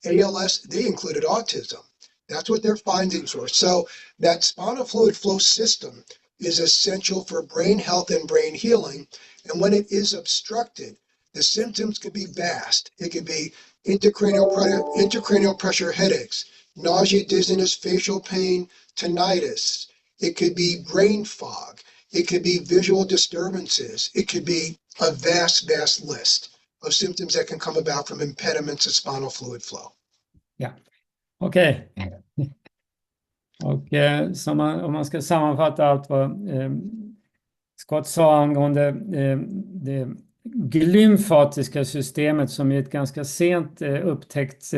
ALS. They included autism. That's what their findings were. So that spinal fluid flow system is essential for brain health and brain healing. And when it is obstructed, the symptoms could be vast. It could be intracranial pressure headaches, nausea, dizziness, facial pain, tinnitus. It could be brain fog. It could be visual disturbances. It could be a vast list of symptoms that can come about from impediments of spinal fluid flow.
Ja, okej. Och om man ska sammanfatta allt vad Scott sa angående det glymfatiska systemet, som är ett ganska sent upptäckt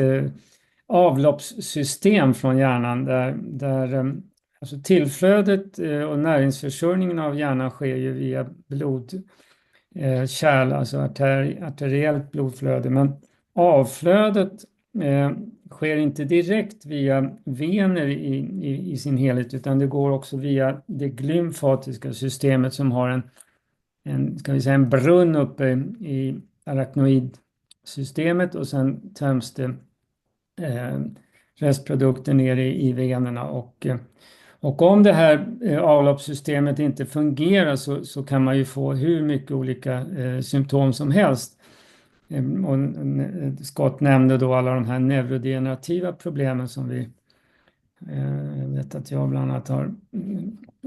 avloppssystem från hjärnan, där alltså tillflödet och näringsförsörjningen av hjärnan sker ju via blodkärl, alltså arteriellt blodflöde, men avflödet sker inte direkt via vener i sin helhet, utan det går också via det glymfatiska systemet som har en brunn uppe i arachnoidsystemet, och sen töms det restprodukter ner i venerna. Och om det här avloppssystemet inte fungerar så kan man ju få hur mycket olika symptom som helst. Och Scott nämnde då alla de här neurodegenerativa problemen som vi vet att jag bland annat har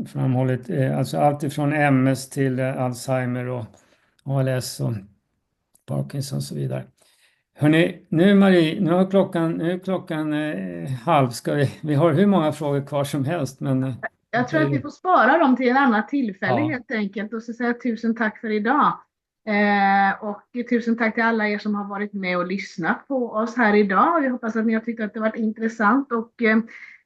framhållit. Alltså allt ifrån MS till Alzheimer och ALS och Parkinson och så vidare. Hörrni, nu Marie, nu är klockan halv. Vi har hur många frågor kvar som helst. Men
jag tror att vi får spara dem till en annan tillfälle helt enkelt. Och så säger jag tusen tack för idag. Och tusen tack till alla er som har varit med och lyssnat på oss här idag. Jag hoppas att ni har tyckt att det varit intressant och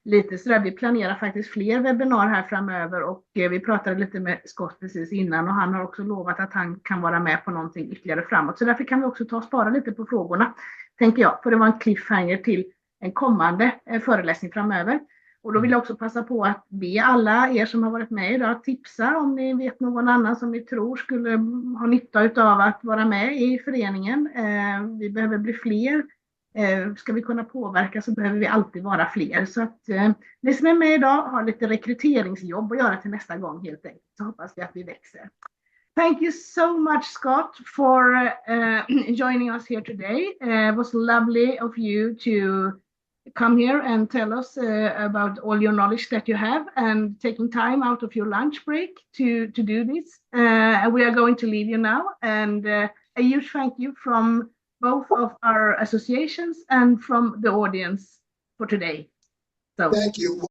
lite sådär. Vi planerar faktiskt fler webbinar här framöver, och vi pratade lite med Scott precis innan, och han har också lovat att han kan vara med på någonting ytterligare framåt. Så därför kan vi också ta och spara lite på frågorna, tänker jag. För det var en cliffhanger till en kommande föreläsning framöver. Och då vill jag också passa på att be alla er som har varit med idag tipsa om ni vet någon annan som ni tror skulle ha nytta av att vara med i föreningen. Vi behöver bli fler. Ska vi kunna påverka så behöver vi alltid vara fler. Så att ni som är med idag har lite rekryteringsjobb att göra till nästa gång helt enkelt. Så hoppas vi att vi växer. Thank you so much, Scott, for joining us here today. It was lovely of you to come here and tell us about all your knowledge that you have and taking time out of your lunch break to do this. We are going to leave you now, and a huge thank you from both of our associations and from the audience for today. So
Thank you.